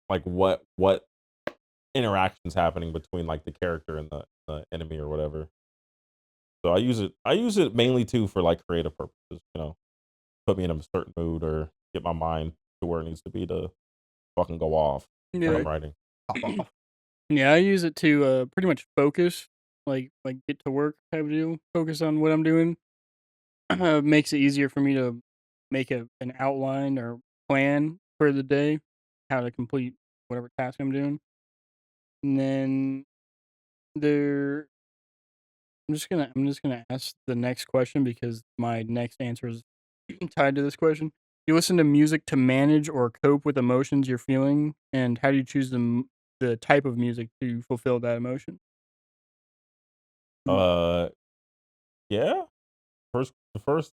like what interactions happening between like the character and the enemy or whatever. So I use it mainly too for like creative purposes, put me in a certain mood or get my mind to where it needs to be to fucking go off when I'm Yeah. writing. Yeah, I use it to pretty much focus, like get to work type of deal. Focus on what I'm doing. Makes it easier for me to make an outline or plan for the day, how to complete whatever task I'm doing. And then there I'm just gonna ask the next question because my next answer is tied to this question. You listen to music to manage or cope with emotions you're feeling, and how do you choose the type of music to fulfill that emotion? Uh yeah. The first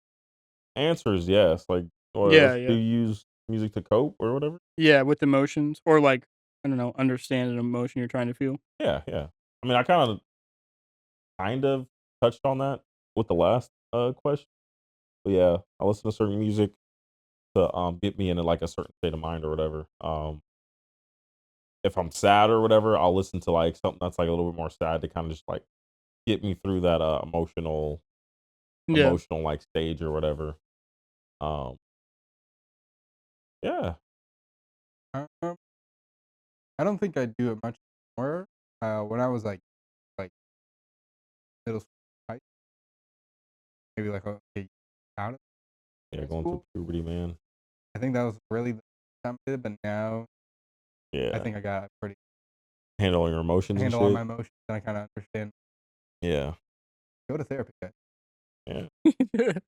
answer is yes. Like, what Yeah, else do yeah. you use music to cope or whatever? Yeah, with emotions or like I don't know, understand an emotion you're trying to feel. Yeah, yeah. I mean, I kind of touched on that with the last question. But yeah, I listen to certain music to get me into like a certain state of mind or whatever. If I'm sad or whatever, I'll listen to like something that's like a little bit more sad to kind of just like get me through that Yeah. emotional like stage or whatever. Um, yeah. Um, I don't think I do it much more. When I was like middle school, high, maybe like okay, out of Yeah, high going through school. puberty, man. I think that was really the time I did, but now I Yeah. think I got pretty Handling your emotions and handle on shit. my emotions, and I kind of understand. Yeah. Go to therapy, guys. Yeah. Get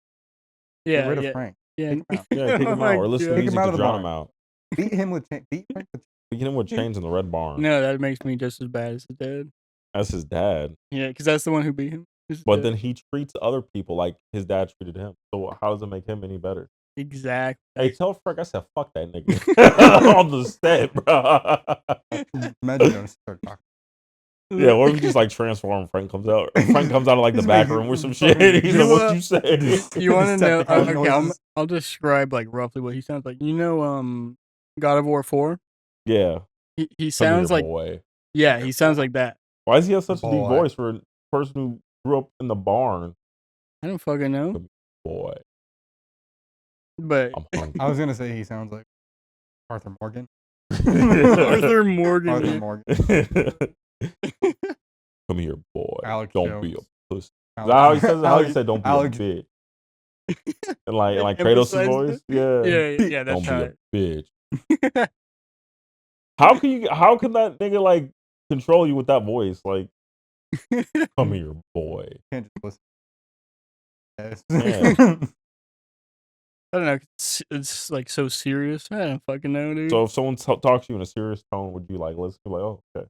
Yeah, rid of yeah. Frank. Yeah. Kick him out. Yeah, kick Oh him my out or listen to god. Kick him music out to of the drown him barn. out. Beat him with beat Frank with We get him with chains in the red barn. No, that makes me just as bad as his dad. That's his dad. Yeah, because that's the one who beat him. His But dad. then he treats other people like his dad treated him. So how does it make him any better? Exactly. Hey, tell Frank I said fuck that nigga on the set, bro. Imagine gonna start talking. Yeah, what if you just like transform? Frank comes out. Frank comes out of like the He's back making room or some fucking- shit. He's like, You, "What you said?" You want to know? Decepticon Okay, noises. I'll describe like roughly what he sounds like. You know, God of War 4. Yeah, He come here, sounds like boy. yeah, he sounds like that. Why does he have such a deep Boy. voice for a person who grew up in the barn? I don't fucking know, Come here, boy, but I'm hungry. I was gonna say he sounds like Arthur Morgan. Arthur Morgan. Arthur yeah. Morgan. Come here, boy. Alex Don't be Jones. a pussy. Is that how he says it? How he said, "Don't be Alex, a bitch." And like Kratos' Emphasized voice. it? Yeah. Yeah, that's Don't be how a bitch. How can that nigga like control you with that voice? Like, come here, boy. Can't just listen. Yeah. I don't know. It's like so serious. I don't fucking know, dude. So if someone talks to you in a serious tone, would you like listen? You're like, oh, okay.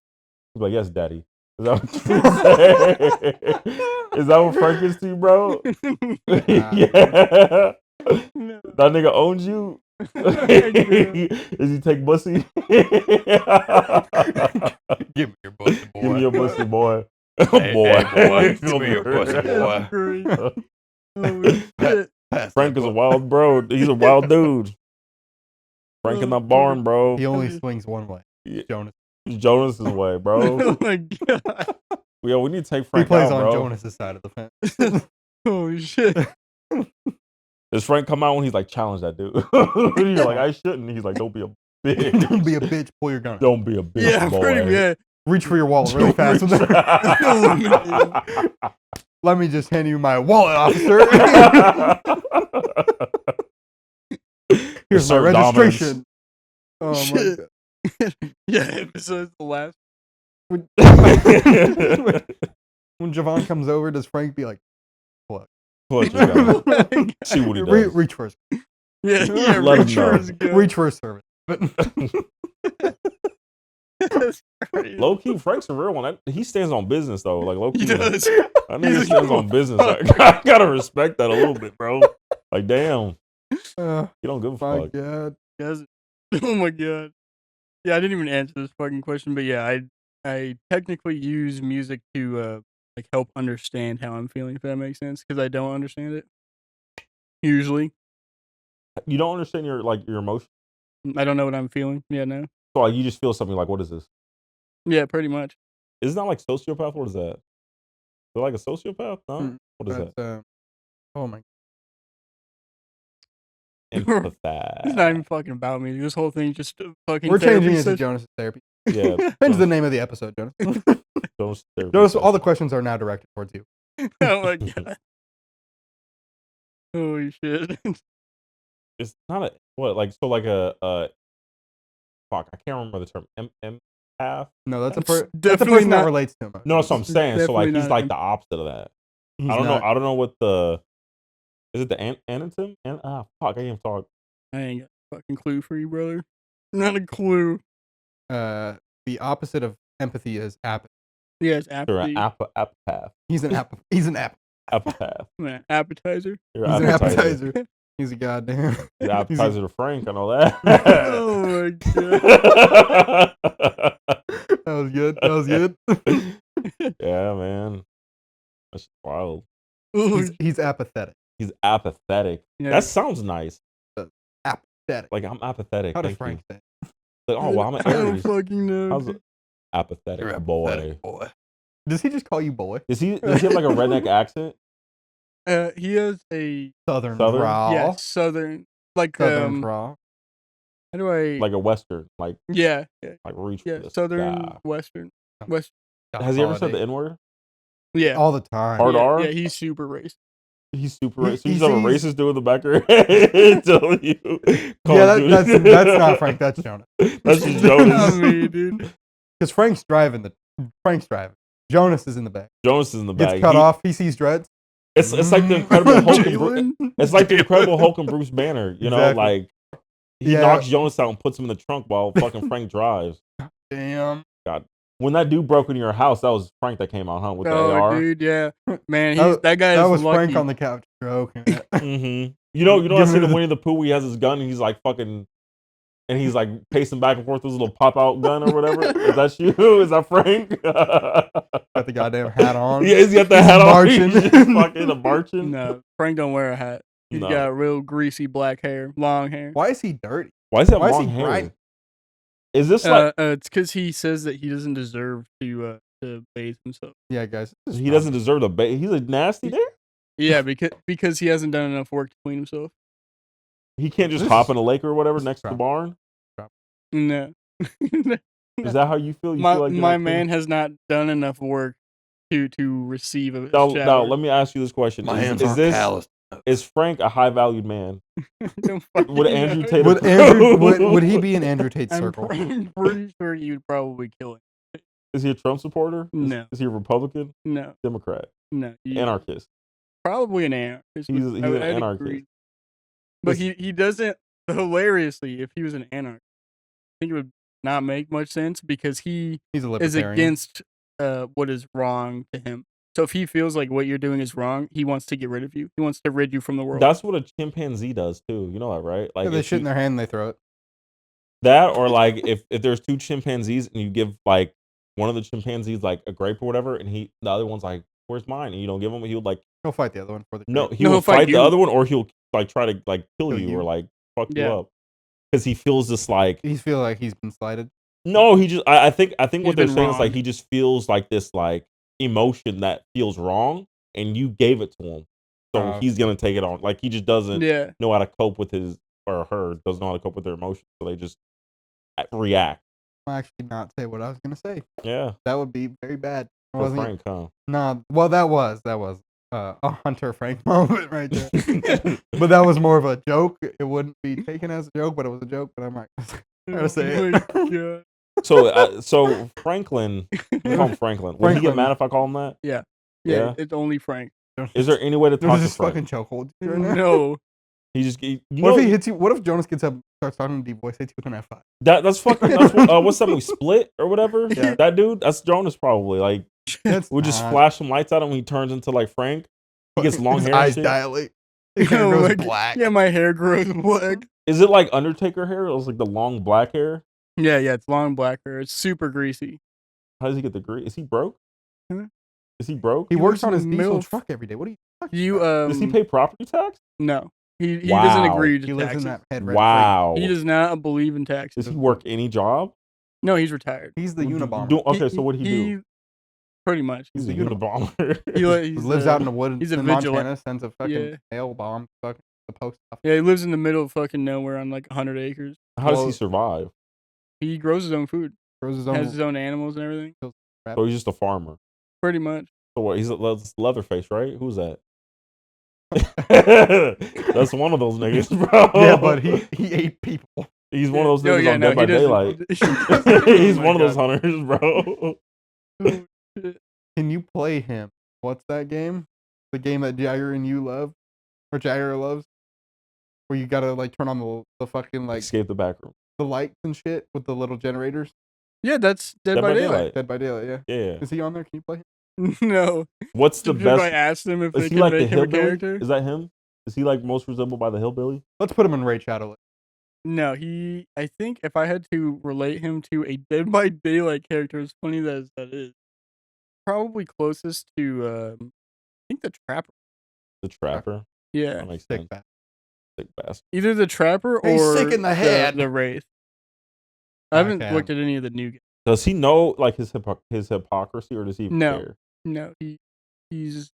You'd be like, yes, daddy. Is that what you say? Is that what Frank is to you, bro? Yeah. No. That nigga owns you. Is he take bussy? Give me your pussy, boy. Give me your pussy, boy. Hey, boy. hey, boy. Give me your pussy, boy. That's great. Holy shit. Frank is a wild bro. He's a wild dude. Frank in that barn, bro. He only swings one way. Yeah. Jonas. Jonas's way, bro. Oh my god. Yo, we need to take He Frank plays out, on bro. Jonas's side of the fence. Holy shit. Does Frank come out when he's like, challenge that dude? You're like, I shouldn't. He's like, don't be a bitch. Don't be a bitch. Pull your gun. Don't be a bitch, Yeah, boy. pretty yeah. Reach for your wallet really fast. Let me just hand you my wallet, officer. Here's my registration. Oh Shit. my god. Yeah, so it's the last. When Javon comes over, does Frank be like, what? Clutch your gun. Oh my God. See what he does. Reach for his Yeah, Let him reach know. for his gun. reach for his service. But That's crazy. Low key, Frank's a real one. He stands on business though. Like low key, He does. that nigga He's stands like, on business. Like, I gotta respect that a little bit, bro. Like, damn, uh, you don't give a my fuck. god. Yes. Oh my god. Yeah, I didn't even answer this fucking question, but yeah, I technically use music to like help understand how I'm feeling, if that makes sense, because I don't understand it. Usually, You don't understand your emotion. I don't know what I'm feeling. Yeah, no. So like, you just feel something like, what is this? Yeah, pretty much. Isn't that like sociopath? What is that? Is it like a sociopath? No. What is that? Oh my. It's not Empath. even fucking about me. This whole thing just fucking. We're changing therapy it to session. Jonas Therapy. Yeah. Change the name of the episode, Jonas. Jonas therapy Jonas, all the session. questions are now directed towards you. Oh my god. Holy shit. It's not a what like so like a fuck. I can't remember the term. Empath. No, that's a That's that's a definitely person that not- relates to him. No, that's what I'm saying. So like Definitely he's not like the opposite of that. He's I don't not. know. I don't know what the is it the anonym? Fuck, I can't talk. I ain't got a fucking clue for you, brother. Not a clue. The opposite of empathy is apathy. Yeah, it's You're an apathy. apath. He's an He's an Apath. Man, appetizer. You're He's an an appetizer. appetizer. He's a goddamn. You're an appetizer to Frank. I know that. Oh my god. That was good. That was good. Yeah, man. That's wild. He's apathetic. He's apathetic. Yeah. That sounds nice. Apathetic. Like I'm apathetic. How does Thank Frank you. say? Like, oh well, I'm an I don't Aries. fucking know. How's dude. it? Apathetic, You're boy. apathetic, boy. Does he just call you boy? Does he have like a redneck accent? He has a Southern Southern? drawl. southern like Southern drawl. how do I Like a western, like yeah reach for the southern sky. western Oh. west Has he ever said the N word? yeah All the time. Hard yeah, R? yeah he's super racist. He's super He- racist. So he he's have a sees- racist dude in the back of your head telling you. That's not Frank. That's Jonas. That's just Not Jonas. me, dude. Because Frank's driving. Jonas is in the back. Jonas is in the Gets back. cut off. He sees dreads. It's like the Incredible Hulk. Jalen? It's like the Incredible Hulk and Bruce Banner. You know, Exactly. like he Yeah. knocks Jonas out and puts him in the trunk while fucking Frank drives. Damn. When that dude broke into your house, that was Frank that came out, huh? With the Oh, AR. dude, yeah, man, That- that guy That is was lucky. Frank on the couch stroking it. Mm-hmm. You know Give I me see the the- Winnie the Pooh. He has his gun and he's like fucking, and he's like pacing back and forth with his little pop out gun or whatever. Is that you? Is that Frank? Got the goddamn hat on. Yeah, he's got the He's hat on. marching. He's just fucking marching. No, Frank don't wear a hat. He's No. got real greasy black hair, long hair. Why is he dirty? Why is that Why is long he hair? grimy? Is this like It's because he says that he doesn't deserve to bathe himself. Yeah, guys. this is he doesn't wrong. deserve the bait? He's a nasty there. Yeah, because he hasn't done enough work to clean himself. He can't just This hop is- in a lake or whatever this is next to the wrong. barn. No. Is that how you feel? You my feel like you're my not clean? man has not done enough work to receive a Now, shower. let me ask you this question: My Is- hands is aren't this calloused. Is Frank a high valued man? Don't Would fucking Andrew know. Tate Would would he be in Andrew Tate's I'm circle? pretty sure you'd probably kill him. Is he a Trump supporter? No. Is he a Republican? No, Democrat? no. Anarchist? Probably an anarchist. He's an I'd anarchist. agree. But he doesn't. Hilariously, if he was an anarchist, I think it would not make much sense because he He's a is libertarian. against what is wrong to him. So if he feels like what you're doing is wrong, he wants to get rid of you. He wants to rid you from the world. That's what a chimpanzee does too. You know that, right? Like Yeah, they if shit in their hand and they throw it. that, or like if there's two chimpanzees and you give like one of the chimpanzees like a grape or whatever, and the other one's like, "Where's mine?" and you don't give him, he would like He'll fight the other one for the no, grape. he No, will he'll fight fight the you. other one, or he'll like try to like kill Kill you you. or like fuck you Yeah. up because he feels this like He's feel like he's been slighted. no, he just I think He's what they're been saying is like wronged. he just feels like this like emotion that feels wrong, and you gave it to him, so he's gonna take it on. Like he just doesn't Yeah. know how to cope with his or her doesn't know how to cope with their emotions, so they just react. I'll actually not say what I was gonna say. Yeah, That would be very bad. I for wasn't- Frank, huh? No, well, that was a Hunter Frank moment right there. But that was more of a joke. It wouldn't be taken as a joke, but it was a joke. But I'm like, gotta say Oh it. my God. So Franklin, we call him Franklin. Would he get Franklin. mad if I call him that? Yeah. Yeah. It's only Frank. Is there any way to talk There's to this Frank? fucking chokehold right now. No. He just you What know, if he hits you? What if Jonas gets up, starts talking to deep voice, hits you with an F5? that's fucking what's that movie Split or whatever? Yeah. That dude, that's Jonas probably. Like That's we just not- flash some lights at him when he turns into like Frank. He gets long His hair and eyes shit. dilate. His hair Oh goes my God. black. Yeah, my hair grows black. Is it like Undertaker hair? Or is it like the long black hair? Yeah, it's long black hair. It's super greasy. How does he get the grease? Is he broke? Huh? Is he broke? He works lives on in his the diesel middle- truck every day. What are you talking You about? Does he pay property tax? No. He doesn't Wow. agree to He lives taxes. in that head rent-free. Wow. He does not believe in taxes. Does he work any job? No, he's retired. He's the Unabomber. Okay, so what do he do? Pretty much. He's the a Unabomber. He lives out in the woods he's a in vigilant. Montana, sends a fucking Yeah. mail bomb fucking the post office. Yeah, he lives in the middle of fucking nowhere on like 100 acres. How does Well- he survive? He grows his own food, Throws his has his own. own animals and everything. So he's just a farmer. Pretty much. So what? He's a Leatherface, right? Who's that? That's one of those niggas, bro. Yeah, but he ate people. He's one of those No, niggas yeah, on no, Dead by he doesn't- Daylight. Oh He's my one of those God. hunters, bro. Oh, shit. Can you play him? What's that game? The game that Jagger and you love, or Jagger loves, where you gotta like turn on the fucking like Escape the back room. the lights and shit with the little generators. Yeah, that's Dead by Daylight. Dead by Daylight, yeah. Yeah. Is he on there? Can you play him? No. What's the Should I best? ask them if Is they he can like the make him a hillbilly? character? Is that him? Is he like most resembled by the hillbilly? Let's put him in Raid Shadow. No, I think if I had to relate him to a Dead by Daylight character, as funny as that is, probably closest to, I think the Trapper. The trapper. Yeah. That makes Sick sense. bat. Sick bastard. Either the Trapper He's or sick in the head. the Wraith. I haven't Okay. looked at any of the new games. Does he know like his hypocrisy, or does he even No. care? No, he's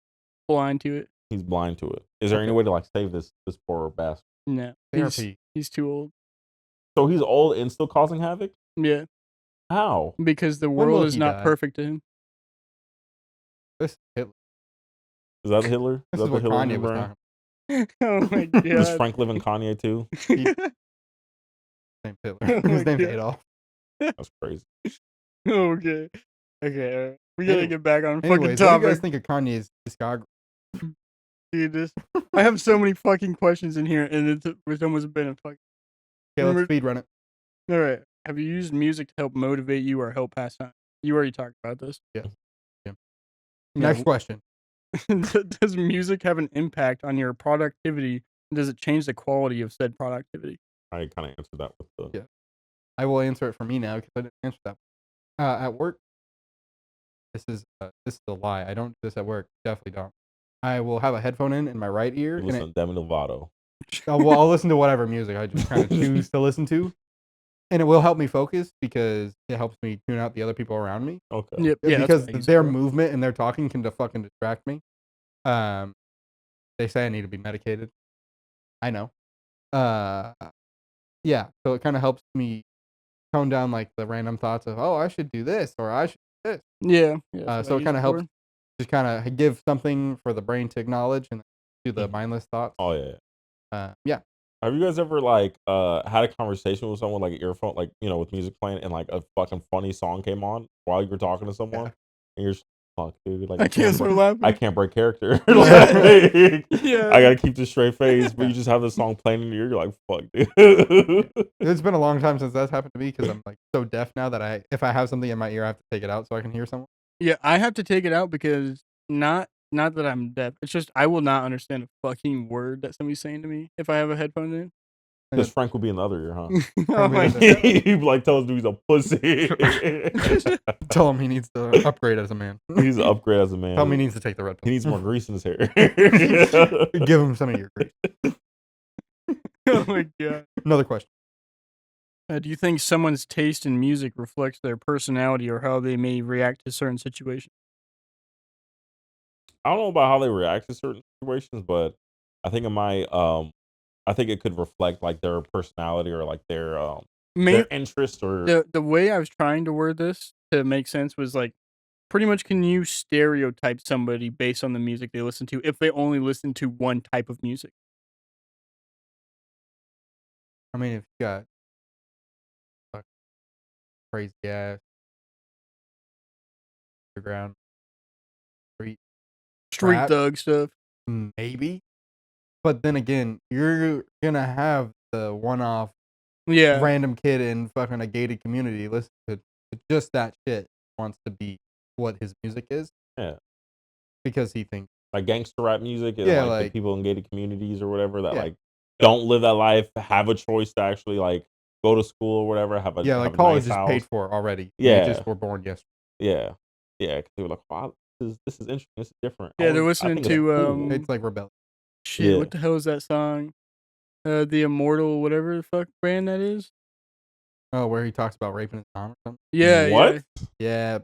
blind to it. He's blind to it. Is there any Okay. way to like save this poor bastard? No. Therapy. He's too old. So he's old and still causing havoc? Yeah. How? Because the When world will is he not die? perfect to him. This is Hitler. Is that Hitler? This that is what Hitler Kanye in was your brain? talking Oh my Does God. Frank live in Kanye too? about. Name's Hitler. Oh His my name's God. Adolf. That's crazy. Okay. Okay. All right. We gotta Anyway- get back on fucking Anyways, what do you topic. guys think of Kanye's discography? Dude, I have so many fucking questions in here, and it's almost been a fucking. Okay, let's Remember- speed run it. All right. Have you used music to help motivate you or help pass time? You already talked about this. Yeah. Yeah. Yeah, Next question. Does music have an impact on your productivity? And does it change the quality of said productivity? I kind of answered that with the. Yeah. I will answer it for me now because I didn't answer that. At work, this is a lie. I don't do this at work. Definitely don't. I will have a headphone in my right ear, You and listen to Demi Lovato. I'll listen to whatever music I just kind of choose to listen to, and it will help me focus because it helps me tune out the other people around me. Yep. Okay. Yeah. that's because what I use their it for. movement and their talking can fucking distract me. They say I need to be medicated. I know. Yeah. So it kind of helps me tone down like the random thoughts of, oh, I should do this or I should do this. Yeah. that's what So I it use kind of helps for. just kind of give something for the brain to acknowledge and to the mindless thoughts. Oh yeah. Yeah. Have you guys ever like had a conversation with someone like an earphone, like with music playing, and like a fucking funny song came on while you were talking to someone, Yeah. and you're just fuck, dude, like I can't start laughing. I can't break character. Yeah. Like, Yeah. I gotta keep this straight face, but Yeah. you just have this song playing in your ear. You're like, fuck, dude. It's been a long time since that's happened to me because I'm like so deaf now that if I have something in my ear, I have to take it out so I can hear someone. Yeah, I have to take it out because not that I'm deaf. It's just I will not understand a fucking word that somebody's saying to me if I have a headphone in. Because Frank will be in the other ear, huh? Oh my God. He'd be like, tell us dude he's a pussy. Tell him he needs to upgrade as a man. He needs to upgrade as a man. Tell him he needs to take the red He pill. needs more grease in his hair. Give him some of your grease. Oh my god. Another question. Do you think someone's taste in music reflects their personality or how they may react to certain situations? I don't know about how they react to certain situations, but I think I think it could reflect like their personality or like their interest or The way I was trying to word this to make sense was like pretty much can you stereotype somebody based on the music they listen to if they only listen to one type of music? I mean, if you got fucking crazy ass underground Street rap, thug stuff. maybe. But then again, you're gonna have the one-off Yeah. random kid in fucking a gated community listen to just that shit wants to be what his music is yeah, because he thinks like gangster rap music and Yeah, like the like- people in gated communities or whatever that Yeah. like don't live that life, have a choice to actually like go to school or whatever, have a like a college nice is house. paid for already. Yeah. They just were born yesterday. Yeah, yeah. 'Cause they were like, wow, this is interesting. This is different. Yeah, they're I listening think it's to cool. It's like rebellion. shit, Yeah. what the hell is that song? The Immortal whatever the fuck band that is? Oh, where he talks about raping his mom or something. Yeah, What? Yeah,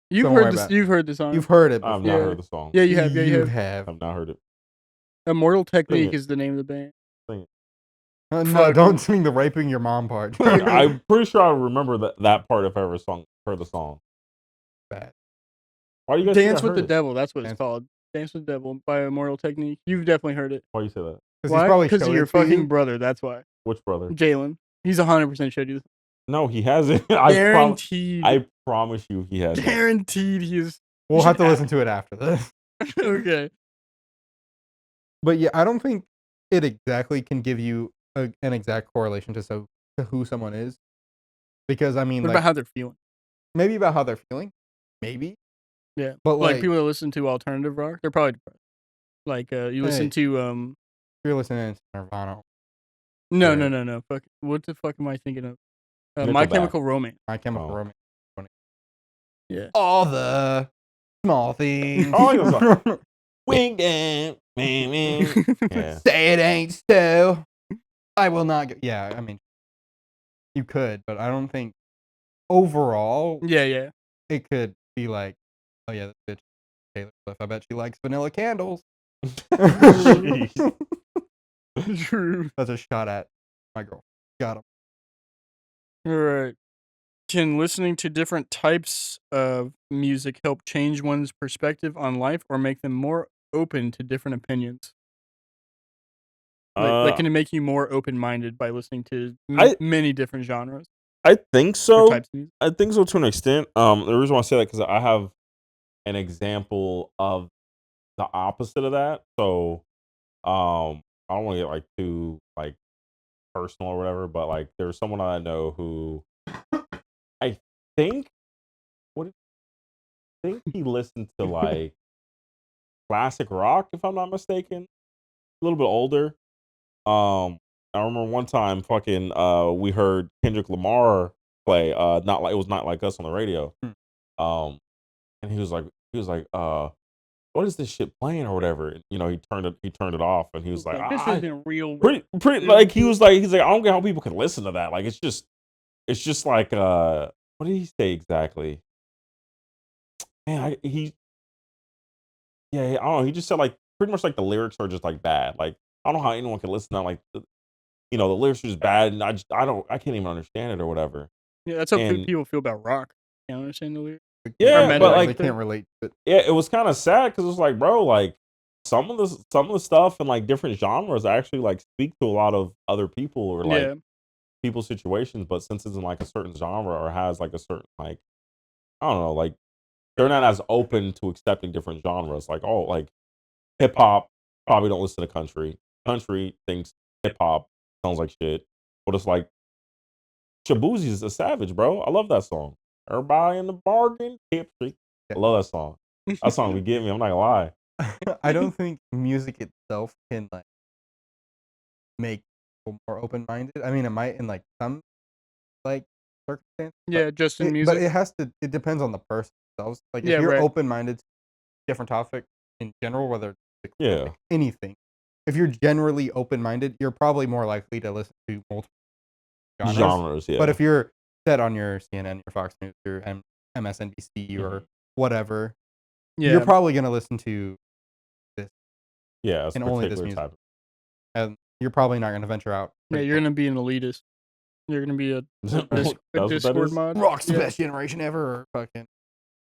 yeah. Don't worry You've about it. heard the song. you've heard it before. I've not heard the song. Yeah, you have. Yeah, you You have. have. I've not heard it. Immortal Technique it. is the name of the band. Sing it. No, Fucking- don't sing the raping your mom part. I'm pretty sure I remember that part if I ever heard the song. Bad. Why do you guys think I Dance with heard the it? Devil, that's what it's Dance- called. Dance with the Devil by Immortal Technique. You've definitely heard it. Why do you say that? Because Why? he's probably Because of showed your it to you. fucking brother, that's why. Which brother? Jalen. He's 100% showed you. No, he hasn't. Guaranteed. I promise you, he hasn't. Guaranteed he is. We'll You have to should listen to it after this. Okay. But yeah, I don't think it exactly can give you an exact correlation to who someone is. Because I mean, What like about how they're feeling? maybe about how they're feeling, maybe. Yeah. But Like like, people that listen to alternative rock, they're probably depressed. Like you listen Hey. to if you're listening to Nirvana, no, Yeah. no, no, no. Fuck. What the fuck am I thinking of? My Nickelback. Chemical Romance. My Chemical Oh. Romance, Yeah. all the small things. Oh, he was Wing it, yeah. Say it ain't so. I will not go. Yeah, I mean, you could, but I don't think overall Yeah, yeah. it could be like, oh yeah, this bitch Taylor Swift. I bet she likes vanilla candles. Jeez. True. That's a shot at my girl. Got him. All right. Can listening to different types of music help change one's perspective on life or make them more open to different opinions? Like can it make you more open-minded by listening to many different genres I think or so. types of music? I think so to an extent. The reason why I say that because I have an example of the opposite of that. So, I don't want to get like too like personal or whatever, but like there's someone I know who I think he listened to like classic rock, if I'm not mistaken. A little bit older. I remember one time fucking we heard Kendrick Lamar play not like it was Not Like Us on the radio. And he was like what is this shit playing or whatever? And, he turned it off and he was like, This isn't real. pretty like he's like I don't get how people can listen to that. Like it's just like what did he say exactly? Man, I don't know. He just said like pretty much like the lyrics are just like bad. Like I don't know how anyone can listen to like the lyrics are just bad and I can't even understand it or whatever. Yeah, that's how And- people feel about rock. Can't understand the lyrics. Yeah, metal, but like like they can't relate to it. yeah, it was kind of sad because it was like, bro, like some of the stuff and like different genres actually like speak to a lot of other people or like Yeah. people's situations, but since it's in like a certain genre or has like a certain like I don't know, like they're not as open to accepting different genres. Like, oh, like hip hop probably don't listen to country. Country thinks hip hop sounds like shit. But it's like Shabuzi's a savage, bro. I love that song. Everybody in the bargain, tipsy. Yeah. I love that song. That song would get me. I'm not gonna lie. I don't think music itself can like make people more open minded. I mean, it might in like some like circumstance, Yeah, just in but music. it has to. It depends on the person themselves. Like if Yeah, you're right. open minded to different topic in general, whether it's music or, Yeah. like anything, if you're generally open minded, you're probably more likely to listen to multiple genres. Genres, But yeah. if you're set on your CNN, your Fox News, your MSNBC, or Mhm. whatever, you're Yeah. probably gonna listen to this Yeah, it's a and only this particular music, type and you're probably not gonna venture out Yeah, pretty you're far. gonna be an elitist. You're gonna be of a That's what that Discord is? mod. Rock's the Yeah. best generation ever, or fucking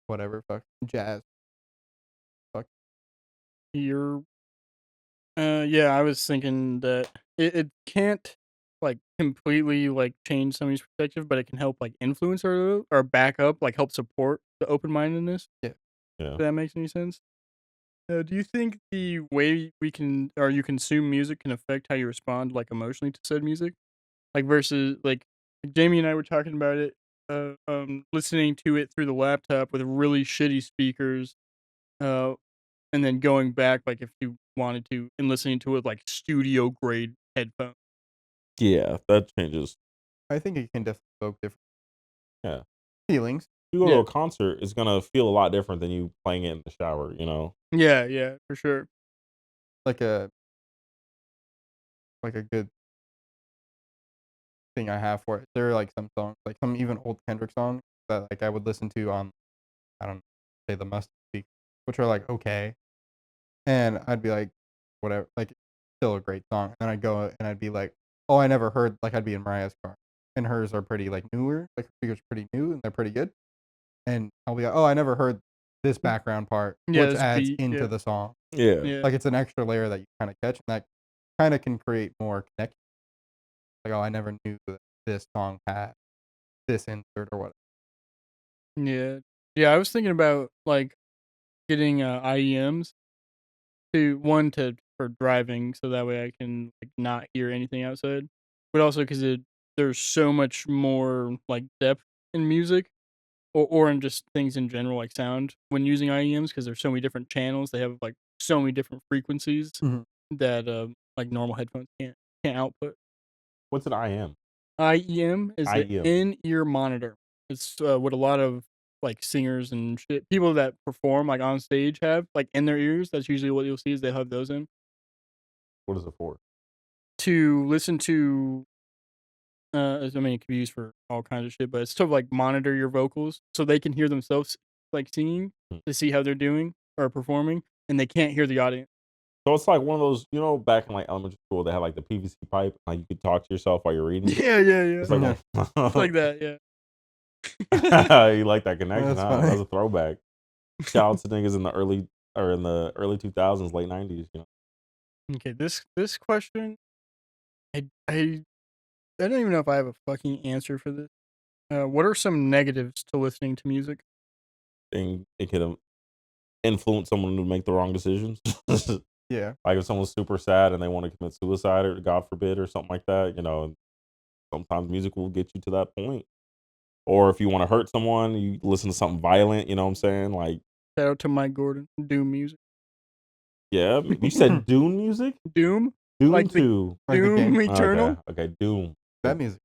whatever, fucking jazz. Fuck. You're yeah, I was thinking that it can't like completely like change somebody's perspective, but it can help like influence or back up, like help support the open mindedness. Yeah. Yeah. If that makes any sense. Do you think the way we can or you consume music can affect how you respond like emotionally to said music? Like versus like Jamie and I were talking about it, listening to it through the laptop with really shitty speakers, uh, and then going back like if you wanted to and listening to it like studio grade headphones. Yeah, that changes. I think it can definitely evoke different Yeah. feelings. You go to Yeah, a concert, it's gonna feel a lot different than you playing it in the shower, you know? yeah, for sure. Like a good thing I have for it. There are like some songs, like some even old Kendrick songs that like I would listen to on I don't know, say the must speak, which are like okay, and I'd be like, whatever, like still a great song. And I'd go and I'd be like, oh, I never heard like I'd be in Mariah's car, and hers are pretty like newer, like her speakers are pretty new and they're pretty good. And I'll be like, oh, I never heard this background part, Yeah, which this adds beat. into Yeah, the song. Yeah. yeah, Like it's an extra layer that you kind of catch, and that kind of can create more connection. Like, oh, I never knew that this song had this insert or whatever. yeah, yeah. I was thinking about like getting IEMs to one to for driving, so that way I can like not hear anything outside, but also because there's so much more like depth in music or in just things in general like sound when using IEMs because there's so many different channels. They have like so many different frequencies Mhm. that like normal headphones can't output. What's an IM? IEM is the IEM. in-ear monitor. It's what a lot of like singers and shit, people that perform like on stage have like in their ears. That's usually what you'll see is they have those in What is it for? to listen to. I mean, it can be used for all kinds of shit, but it's to like monitor your vocals so they can hear themselves like singing Hmm. to see how they're doing or performing, and they can't hear the audience. So it's like one of those, you know, back in like elementary school, they had like the PVC pipe, like you could talk to yourself while you're reading. Yeah. It's like Yeah, It's like one. that. Yeah. You like that connection, that's huh? funny. That's a throwback. Shout out to niggas in the early 2000s, late 90s. You know, Okay. This question, I don't even know if I have a fucking answer for this. What are some negatives to listening to music? thing it could influence someone to make the wrong decisions. Yeah, Like if someone's super sad and they want to commit suicide, or God forbid, or something like that. You know, sometimes music will get you to that point. Or if you want to hurt someone, you listen to something violent. You know what I'm saying? Like, Shout out to Mike Gordon. Doom music. yeah, you said Dune music, Doom, Dune like the two. like the game. Doom Okay, Eternal. okay, Doom. That music,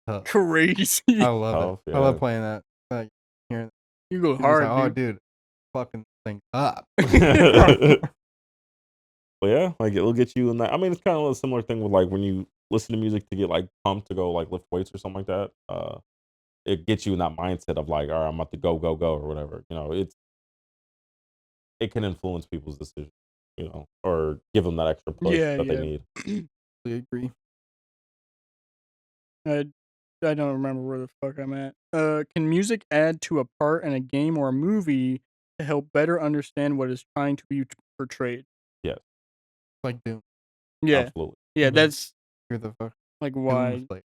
tough. I Crazy. love it. Tough, I love yeah. playing that. Like hearing You go it's just like, hard, oh, dude. dude, fucking thing up. But yeah, like it'll get you in that. I mean, it's kind of a similar thing with like when you listen to music to get like pumped to go like lift weights or something like that. It gets you in that mindset of like, all right, I'm about to go or whatever. You know, it can influence people's decisions. You know, or give them that extra push Yeah, that they yeah. need. I agree. I I don't remember where the fuck I'm at. Can music add to a part in a game or a movie to help better understand what is trying to be portrayed? like Doom. Yeah. Absolutely. Yeah, Mhm. that's, You're the fuck like, Doom why. slave.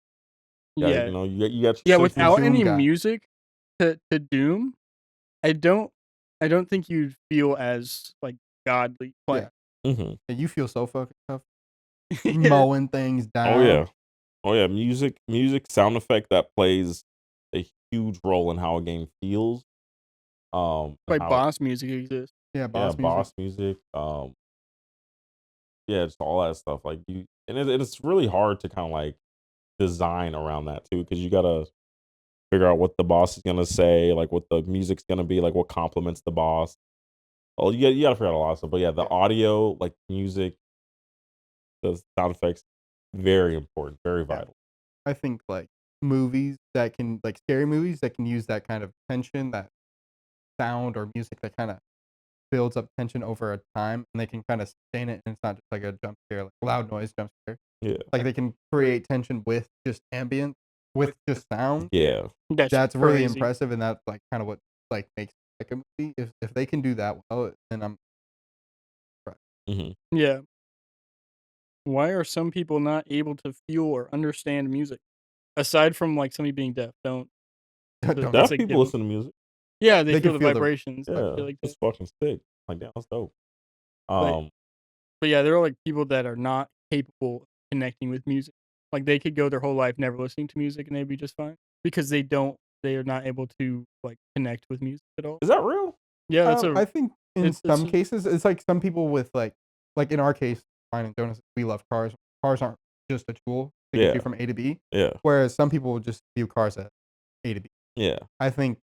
Yeah, Yeah. you got Yeah, your The systems. without Doom any guy. music to Doom, I don't I don't think you'd feel as, like, godly Yeah. playing. Mhm. And you feel so fucking tough. Yeah. Mowing things Oh, down. yeah. Oh, yeah, music, sound effect, that plays a huge role in how a game feels, and Like, how it boss music exists. Yeah, yeah, boss music. boss music, yeah, just all that stuff, like, you and it's really hard to kinda, like, design around that too, because you gotta figure out what the boss is gonna say, like, what the music's gonna be, like, what complements the boss. Oh, you gotta figure out a lot of stuff, but yeah, the Yeah. audio, like, music, the sound effects, very important, very Yeah. vital. I think, like, movies that can like, scary movies that can use that kind of tension, that sound or music that kinda builds up tension over a time, and they can kinda sustain it, and it's not just like a jump scare, like, loud noise jump scare. Yeah. Like, they can create tension with just ambient, with just sound. Yeah. That shit's That's really crazy. impressive, and that's, like, kinda what, like, makes like a movie. If they can do that well, then I'm impressed. Mhm. Yeah. Why are some people not able to feel or understand music? Aside from, like, somebody being deaf, don't Don't let's, Deaf like, people give them. listen to music. Yeah, they they can feel the feel the vibrations, like, Yeah, shit like that. that's fucking sick. Like, damn, that's dope. But Um, but, yeah, there are, like, people that are not capable of connecting with music. Like, they could go their whole life never listening to music, and they'd be just fine because they are not able to, like, connect with music at all. is that real? Yeah, that's a I think in it's some cases, it's like some people with like in our case, mine and Jonas, we love cars. Cars aren't just a tool to get Yeah, you from A to B, yeah, whereas some people would just view cars as A to B. yeah. I think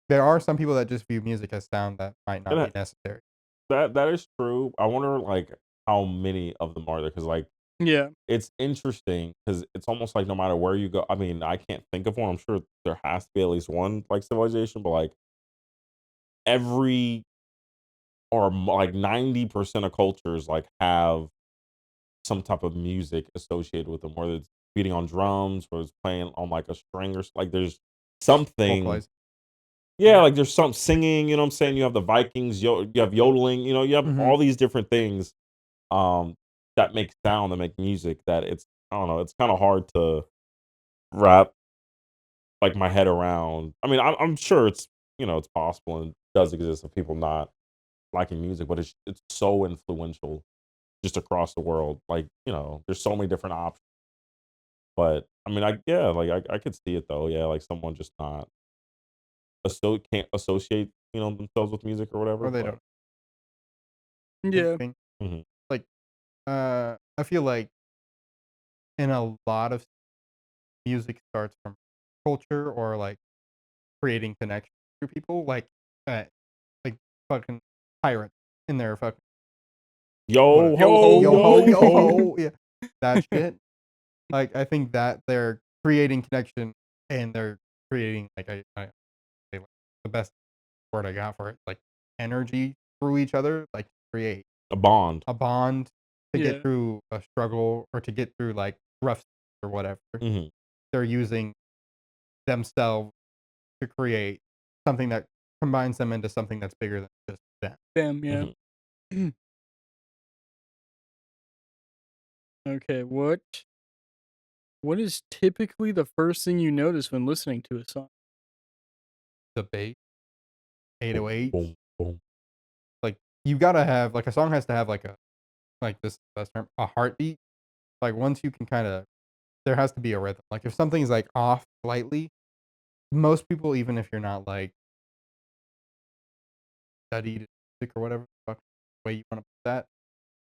there are some people that just view music as sound that might And not be necessary. that is true. I wonder, like, how many of them are there? Because, like, yeah. it's interesting because it's almost like no matter where you go. I mean, I can't think of one. I'm sure there has to be at least one like civilization, but like every like 90% of cultures like have some type of music associated with them, whether it's beating on drums or it's playing on like a string or like there's something. Vocalize. Yeah, like there's some singing. You know what I'm saying? You have the Vikings. You have yodeling. You know, you have Mhm. all these different things um that make sound, that make music. That it's I don't know. It's kind of hard to wrap like my head around. I mean, I'm sure it's it's possible and does exist of people not liking music, but it's so influential just across the world. Like there's so many different options. But I mean, like I could see it though. Yeah, like someone just not can't associate themselves with music or whatever. Or they But don't Yeah. think. mhm. Like, I feel like in a lot of music starts from culture or like creating connection through people, like fucking pirates in their fucking what Yo Yo ho, yo ho. ho, yo yo ho. ho, yeah, that shit. Like, I think that they're creating connection and they're creating, like, I say, like, the best word I got for it, like, energy through each other, like, to create A bond. a bond to get Yeah. through a struggle or to get through, like, rough or whatever. Mhm. They're using themselves to create something that combines them into something that's bigger than just them. Them, yeah. Mhm. Okay, what is typically the first thing you notice when listening to a song? The bass, Boom, 808s, boom, boom. like, you gotta have like, a song has to have, like, this is the best term, a heartbeat. Like, once you can kinda there has to be a rhythm. Like, if something's, like, off slightly, most people, even if you're not, like, studied music or whatever the fuck way you wanna put that,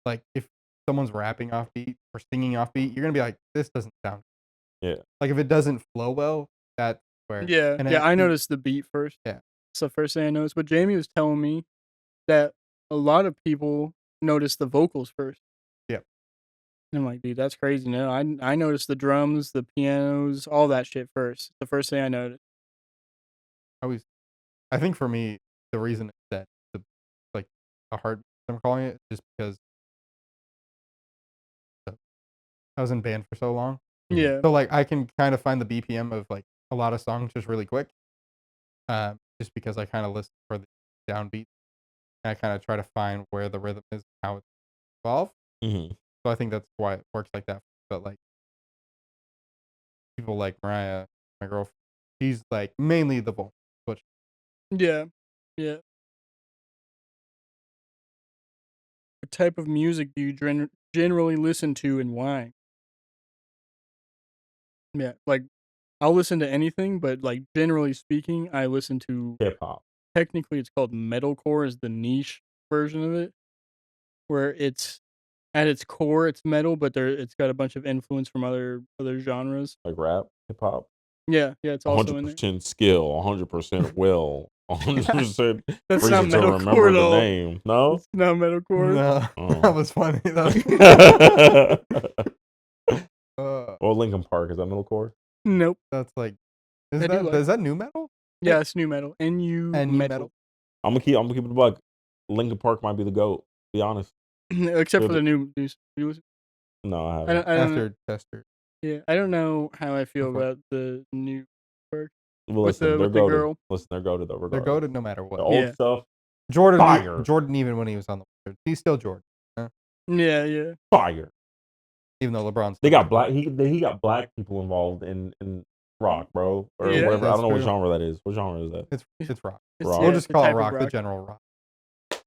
like, if someone's rapping off beat or singing off beat, you're gonna be like, "This doesn't sound." Yeah. Like, if it doesn't flow well, that's where Yeah, and yeah, it I you noticed the beat first. yeah, It's the first thing I noticed, but Jamie was telling me that a lot of people notice the vocals first. yeah. I'm like, "Dude, that's crazy." No, I noticed the drums, the pianos, all that shit first. The first thing I noticed. I always I think for me, the reason that the like, a heartbeat, I'm calling it, just because I was in band for so long. Mhm. Yeah. So, like, I can kinda find the BPM of, like, a lot of songs just really quick, just because I kinda listen for the downbeat, and I kinda try to find where the rhythm is, how it's evolved. Mhm. So I think that's why it works like that. But like people like Mariah, my girlfriend, she's like mainly the vocal. But Yeah. Yeah. What type of music do you generally listen to and why? Yeah, like I'll listen to anything, but like generally speaking, I listen to Hip hop. technically it's called metalcore is the niche version of it, where it's at its core it's metal, but it's got a bunch of influence from other genres. Like rap, hip hop. Yeah, yeah, it's also in there. 100% skill, 100% will, Yeah, 100% that's not reason to metalcore remember at the all. name. No? It's not metalcore. no, that Oh. was funny though. Well, Linkin Park, is that metalcore? Nope. That's like, I do like. is that new metal? Yeah, it's new metal. NU And new metal. metal. I'm gonna keep it a buck. Linkin Park might be the GOAT, to be honest. Except for They're the new news. No, I haven't. I don't know. After Chester. Yeah, I don't know how I feel Before. about the new work Well, with listen, they're the goated. girl. Listen, they're goated though, They're regardless. goated no matter The what. old Yeah. stuff, Jordan, fire. Jordan, even when he was on the Wizards, he's still Jordan. Yeah, yeah. fire. Even though LeBron's They still got black. He got black people involved in rock, bro, or Yeah, whatever. I that's don't know what true. genre that is. What genre is that? It's rock. Rock. We'll it's just a call it type of rock, the general rock.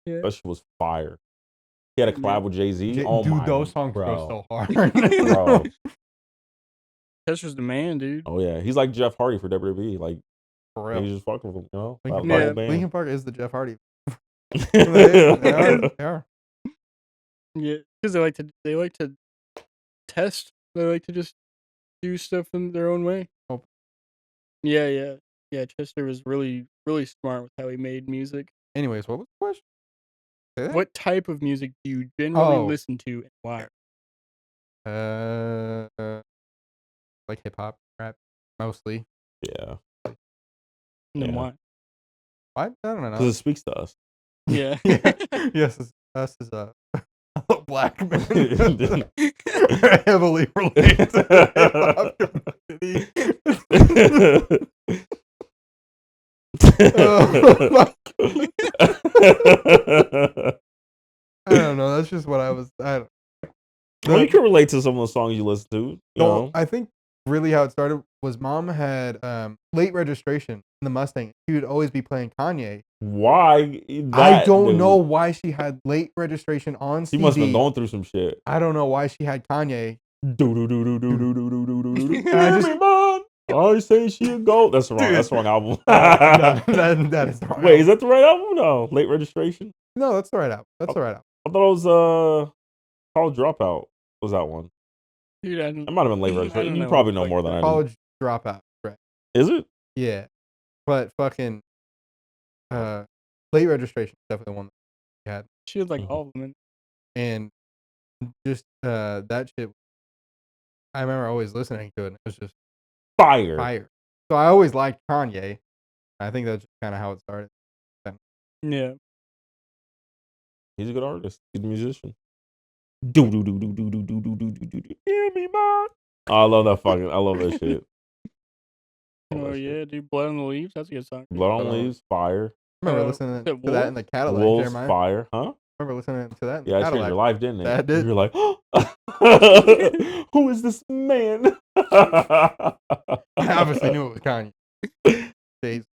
Yeah. That shit was fire. He had a collab with Jay-Z. Oh Dude, my, those songs bro. go so hard. Bro. Chester's the man, dude. Oh yeah, he's like Jeff Hardy for WWE. Like For real. he's just fucking with him, you know. Linkin That Yeah. whole band. Linkin Park is the Jeff Hardy. They are. Yeah, because they like to test. They like to just do stuff in their own way. Oh. Yeah, yeah, yeah. Chester was really smart with how he made music. Anyways, what was the question? Say that? What type of music do you generally Oh. listen to and why? Like hip hop, rap, mostly. Yeah, And then Yeah. why? I don't know. because it speaks to us. Yeah. Yes, us as a black man heavily related to the hip-hop community. I don't know. That's just what I was. Well, you can relate to some of the songs you listen to. You know, I think really how it started was mom had late registration in the Mustang. She would always be playing Kanye. why? I don't know why she had late registration on She CD. must have been going through some shit. I don't know why she had Kanye. I say she a goat. That's the wrong. That's the wrong album. That is the wrong Wait, album. is that the right album? No, Late Registration. No, that's the right album. That's the right album. I thought it was College Dropout. Was that one? Dude, I don't. It might have been Late I don't Registration. know You probably know what more than I do. College Dropout. Right. Is it? Yeah. But fucking late registration is definitely one that we had. She had like Mhm. all of them. And just that shit, I remember always listening to it and it was just Fire. fire. So I always liked Kanye. I think that's just kind of how it started. Yeah. He's a good artist. He's a musician. Do do do do do do do do do do do. Hear me, man. Oh, I love that fucking. I love that shit. Love Oh that shit. yeah, dude. Blood on the Leaves. That's a good song. Blood on Leaves, fire. I remember Uh, listening was it to that in the Cadillac, Wolves, Jeremiah. fire. Huh? I remember listening to that in the Yeah, it changed Cadillac. your life, didn't it? That did. You're like, who is this man? I obviously knew it was Kanye. Jeez.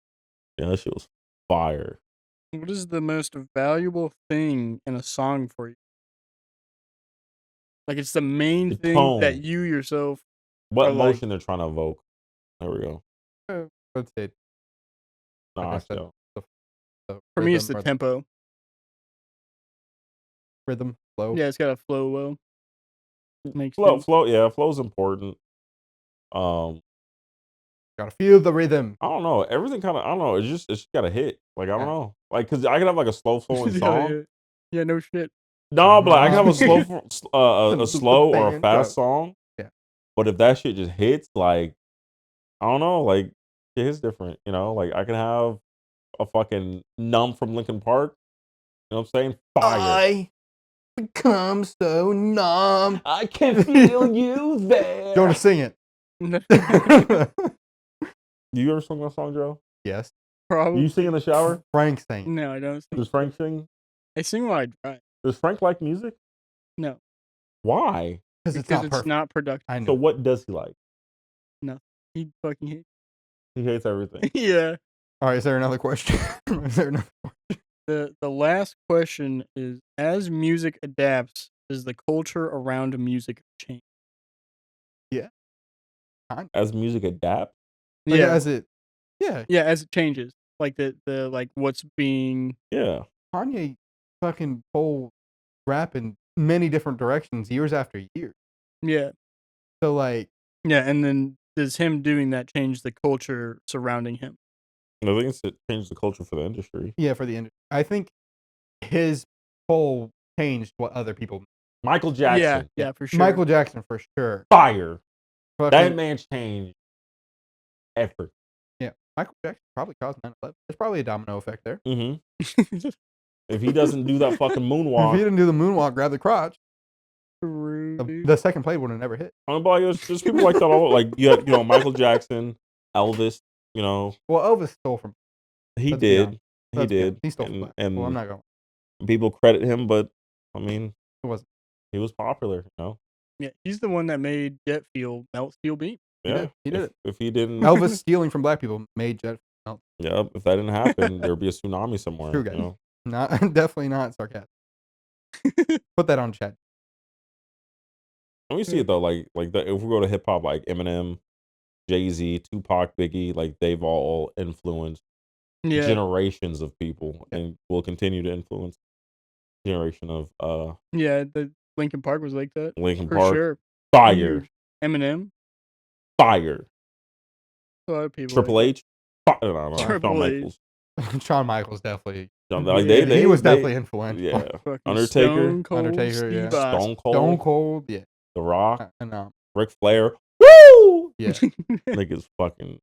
Yeah, that shit was fire. What is the most valuable thing in a song for you? Like it's the main The thing that tone. you yourself. What Or, like- emotion they're trying to evoke. There we go. Let's say Nah, Like I said, still. the For me, it's the rhythm or tempo. rhythm, flow. Yeah, it's got to flow well. Makes sense. Yeah, flow's important. Gotta feel the rhythm. I don't know. Everything kind of, I don't know. It's just got to hit. Like, I don't know. Like, cause I could have like a slow flowing Yeah, song. yeah. Yeah, no shit. No, but like, I can have a slow, The a slow or a band fast go. song. Yeah. But if that shit just hits, like, I don't know, like, it hits different. You know, like I can have a fucking Numb from Linkin Park. You know what I'm saying? Fire. I become so numb. I can feel you there. Go to sing it. Do you ever sing that song, Joe? Yes. Do Probably. you sing in the shower? Frank sang it. No, I don't. Does Frank sing? I sing while I drive. Does Frank like music? No. Why? Because it's because not it's perfect. not productive. I So know. what does he like? No, he fucking hates. He hates everything. Yeah. All right, is there another question? Is there another The last question is: as music adapts, does the culture around music change? kind? As music adapts, Like, Yeah, as it, yeah, yeah, as it changes, like the like what's being. yeah. Kanye fucking pulled rap in many different directions years after years. Yeah, So, like, yeah, and then does him doing that change the culture surrounding him? I think it changed the culture for the industry. yeah, for the industry, I think his pull changed what other people. Michael Yeah, Jackson, yeah, for sure. Michael Jackson for sure. fire. That Fucking man changed effort. yeah, Michael Jackson probably caused 9/11. There's probably a domino effect there. hmm If he doesn't do that fucking If he moonwalk, didn't do the moonwalk, grab the crotch, True, dude. the second plate would have never hit. I'm like, there's people like that all like you had, Michael Jackson, Elvis, Well, Elvis stole from. he Let's be honest. did. He Let's be honest. did. He stole from black And people. I'm not going. people credit him, but I mean, It wasn't. he was popular. Yeah, he's the one that made Jet Fuel melt steel beat. He Yeah. did. He did it. If he didn't Elvis stealing from black people made jet. No, yeah, if that didn't happen, there'd be a tsunami somewhere. true, guys. Not definitely not sarcastic. Put that on chat. Let me see it though, like that if we go to hip hop, like Eminem, Jay-Z, Tupac, Biggie, like they've all influenced Yeah, generations of people Yeah. and will continue to influence generation of yeah. The Linkin Park was like that Linkin for Park. sure. Fire. Huge. Eminem, Fire. a lot of people. Triple like H. No, Triple Shawn H. Michaels. Shawn Michaels definitely. Like Yeah, they he was they- definitely influential. Yeah. Fucking Undertaker. Stone Cold Undertaker, Steve yeah. Austin. Stone Cold. Stone Cold, yeah. The Rock. And Ric Flair. Woo! yeah. Niggas fucking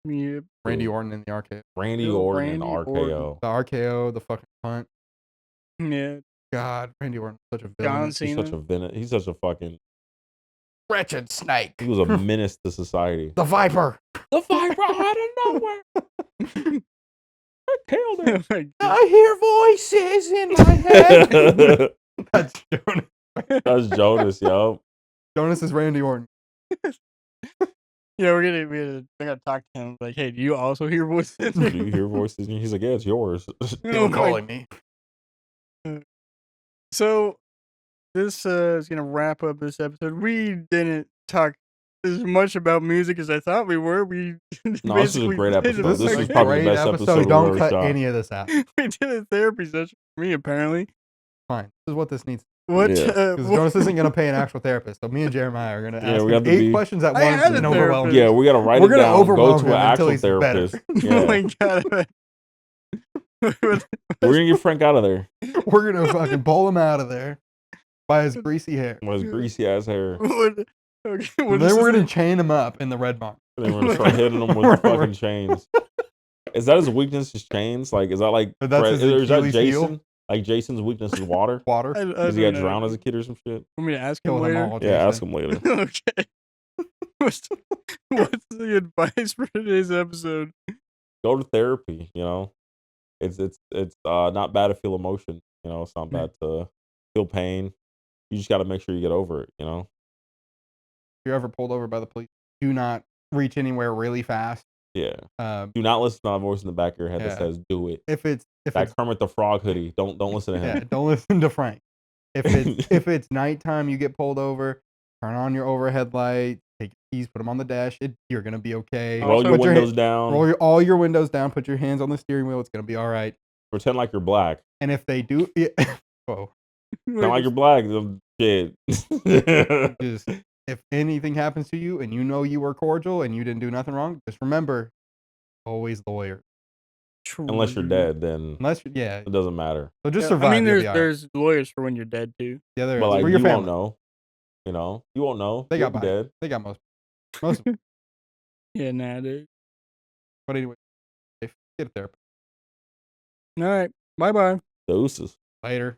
Yeah, Randy Orton in the RKO. Randy Yo, Orton and Randy RKO. The RKO, the fucking punt. yeah. God, Randy Orton, such a John villain. He's such Cena. a villain. He's such a fucking. Wretched snake. He was a menace to society. The Viper. The Viper out of nowhere. I killed him. Oh my God. I hear voices in my head. That's Jonas. That's Jonas, yo. Jonas is Randy Orton. Yeah, I gotta talk to him. Like, hey, do you also hear voices? Do you hear voices? And he's like, yeah, it's yours. Oh my- me. So, this is gonna wrap up this episode. We didn't talk as much about music as I thought we were. We No, this is a basically great did episode. a This is fucking- probably the best episode we've Don't ever cut shot. any of this out. we did a therapy session for me, apparently. Fine. This is what this needs. What? Yeah. Because Jonas isn't going to pay an actual therapist. So me and Jeremiah are going to Yeah, ask we him have to 8 be- questions at I once had a and overwhelm therapist. him. Yeah, we gotta write We're it gonna down. Go overwhelm to him an until actual he's better. therapist. Oh Yeah. my God. We're gonna get Frank out of there. We're going to fucking pull him out of there by his greasy hair. With his greasy ass hair. What? Okay, what Then is we're this? going to chain him up in the red barn. And then we're gonna start hitting him with fucking chains. Is that his weakness? His chains? Like, is that like? But that's his Is that Achilles heel. Jason? Like Jason's weakness is water. Water. Because he got drowned as a kid or some shit. Want me to ask him Kill them later? all. Yeah, Jason. ask him later. Okay. What's the advice for today's episode? Go to therapy. It's not bad to feel emotion. It's not bad to feel pain. You just got to make sure you get over it. If you're ever pulled over by the police, do not reach anywhere really fast. Yeah. Do not listen to that voice in the back of your head Yeah. that says "Do it." If it's That Kermit the Frog hoodie. Don't listen to him. yeah, don't listen to Frank. If it's nighttime, you get pulled over. Turn on your overhead light. Take your keys, put them on the dash. You're gonna be okay. Roll Also, your Put windows down. Roll all your windows down. Put your hands on the steering wheel. It's gonna be all right. Pretend like you're black. And if they do, whoa, Pretend like you're black. Shit. just if anything happens to you and you know you were cordial and you didn't do nothing wrong, just remember, always lawyer. Unless you're dead, then Yeah, it doesn't matter. so just Yeah, survive. I mean, you'll be all right. there's lawyers for when you're dead too. Yeah, there But is. like For you your won't family. know. You won't know. They You'll got be by. dead. They got most. Most. Of them. Yeah, nah, dude. But anyway, get a therapist All right. Bye bye. Deuces. later.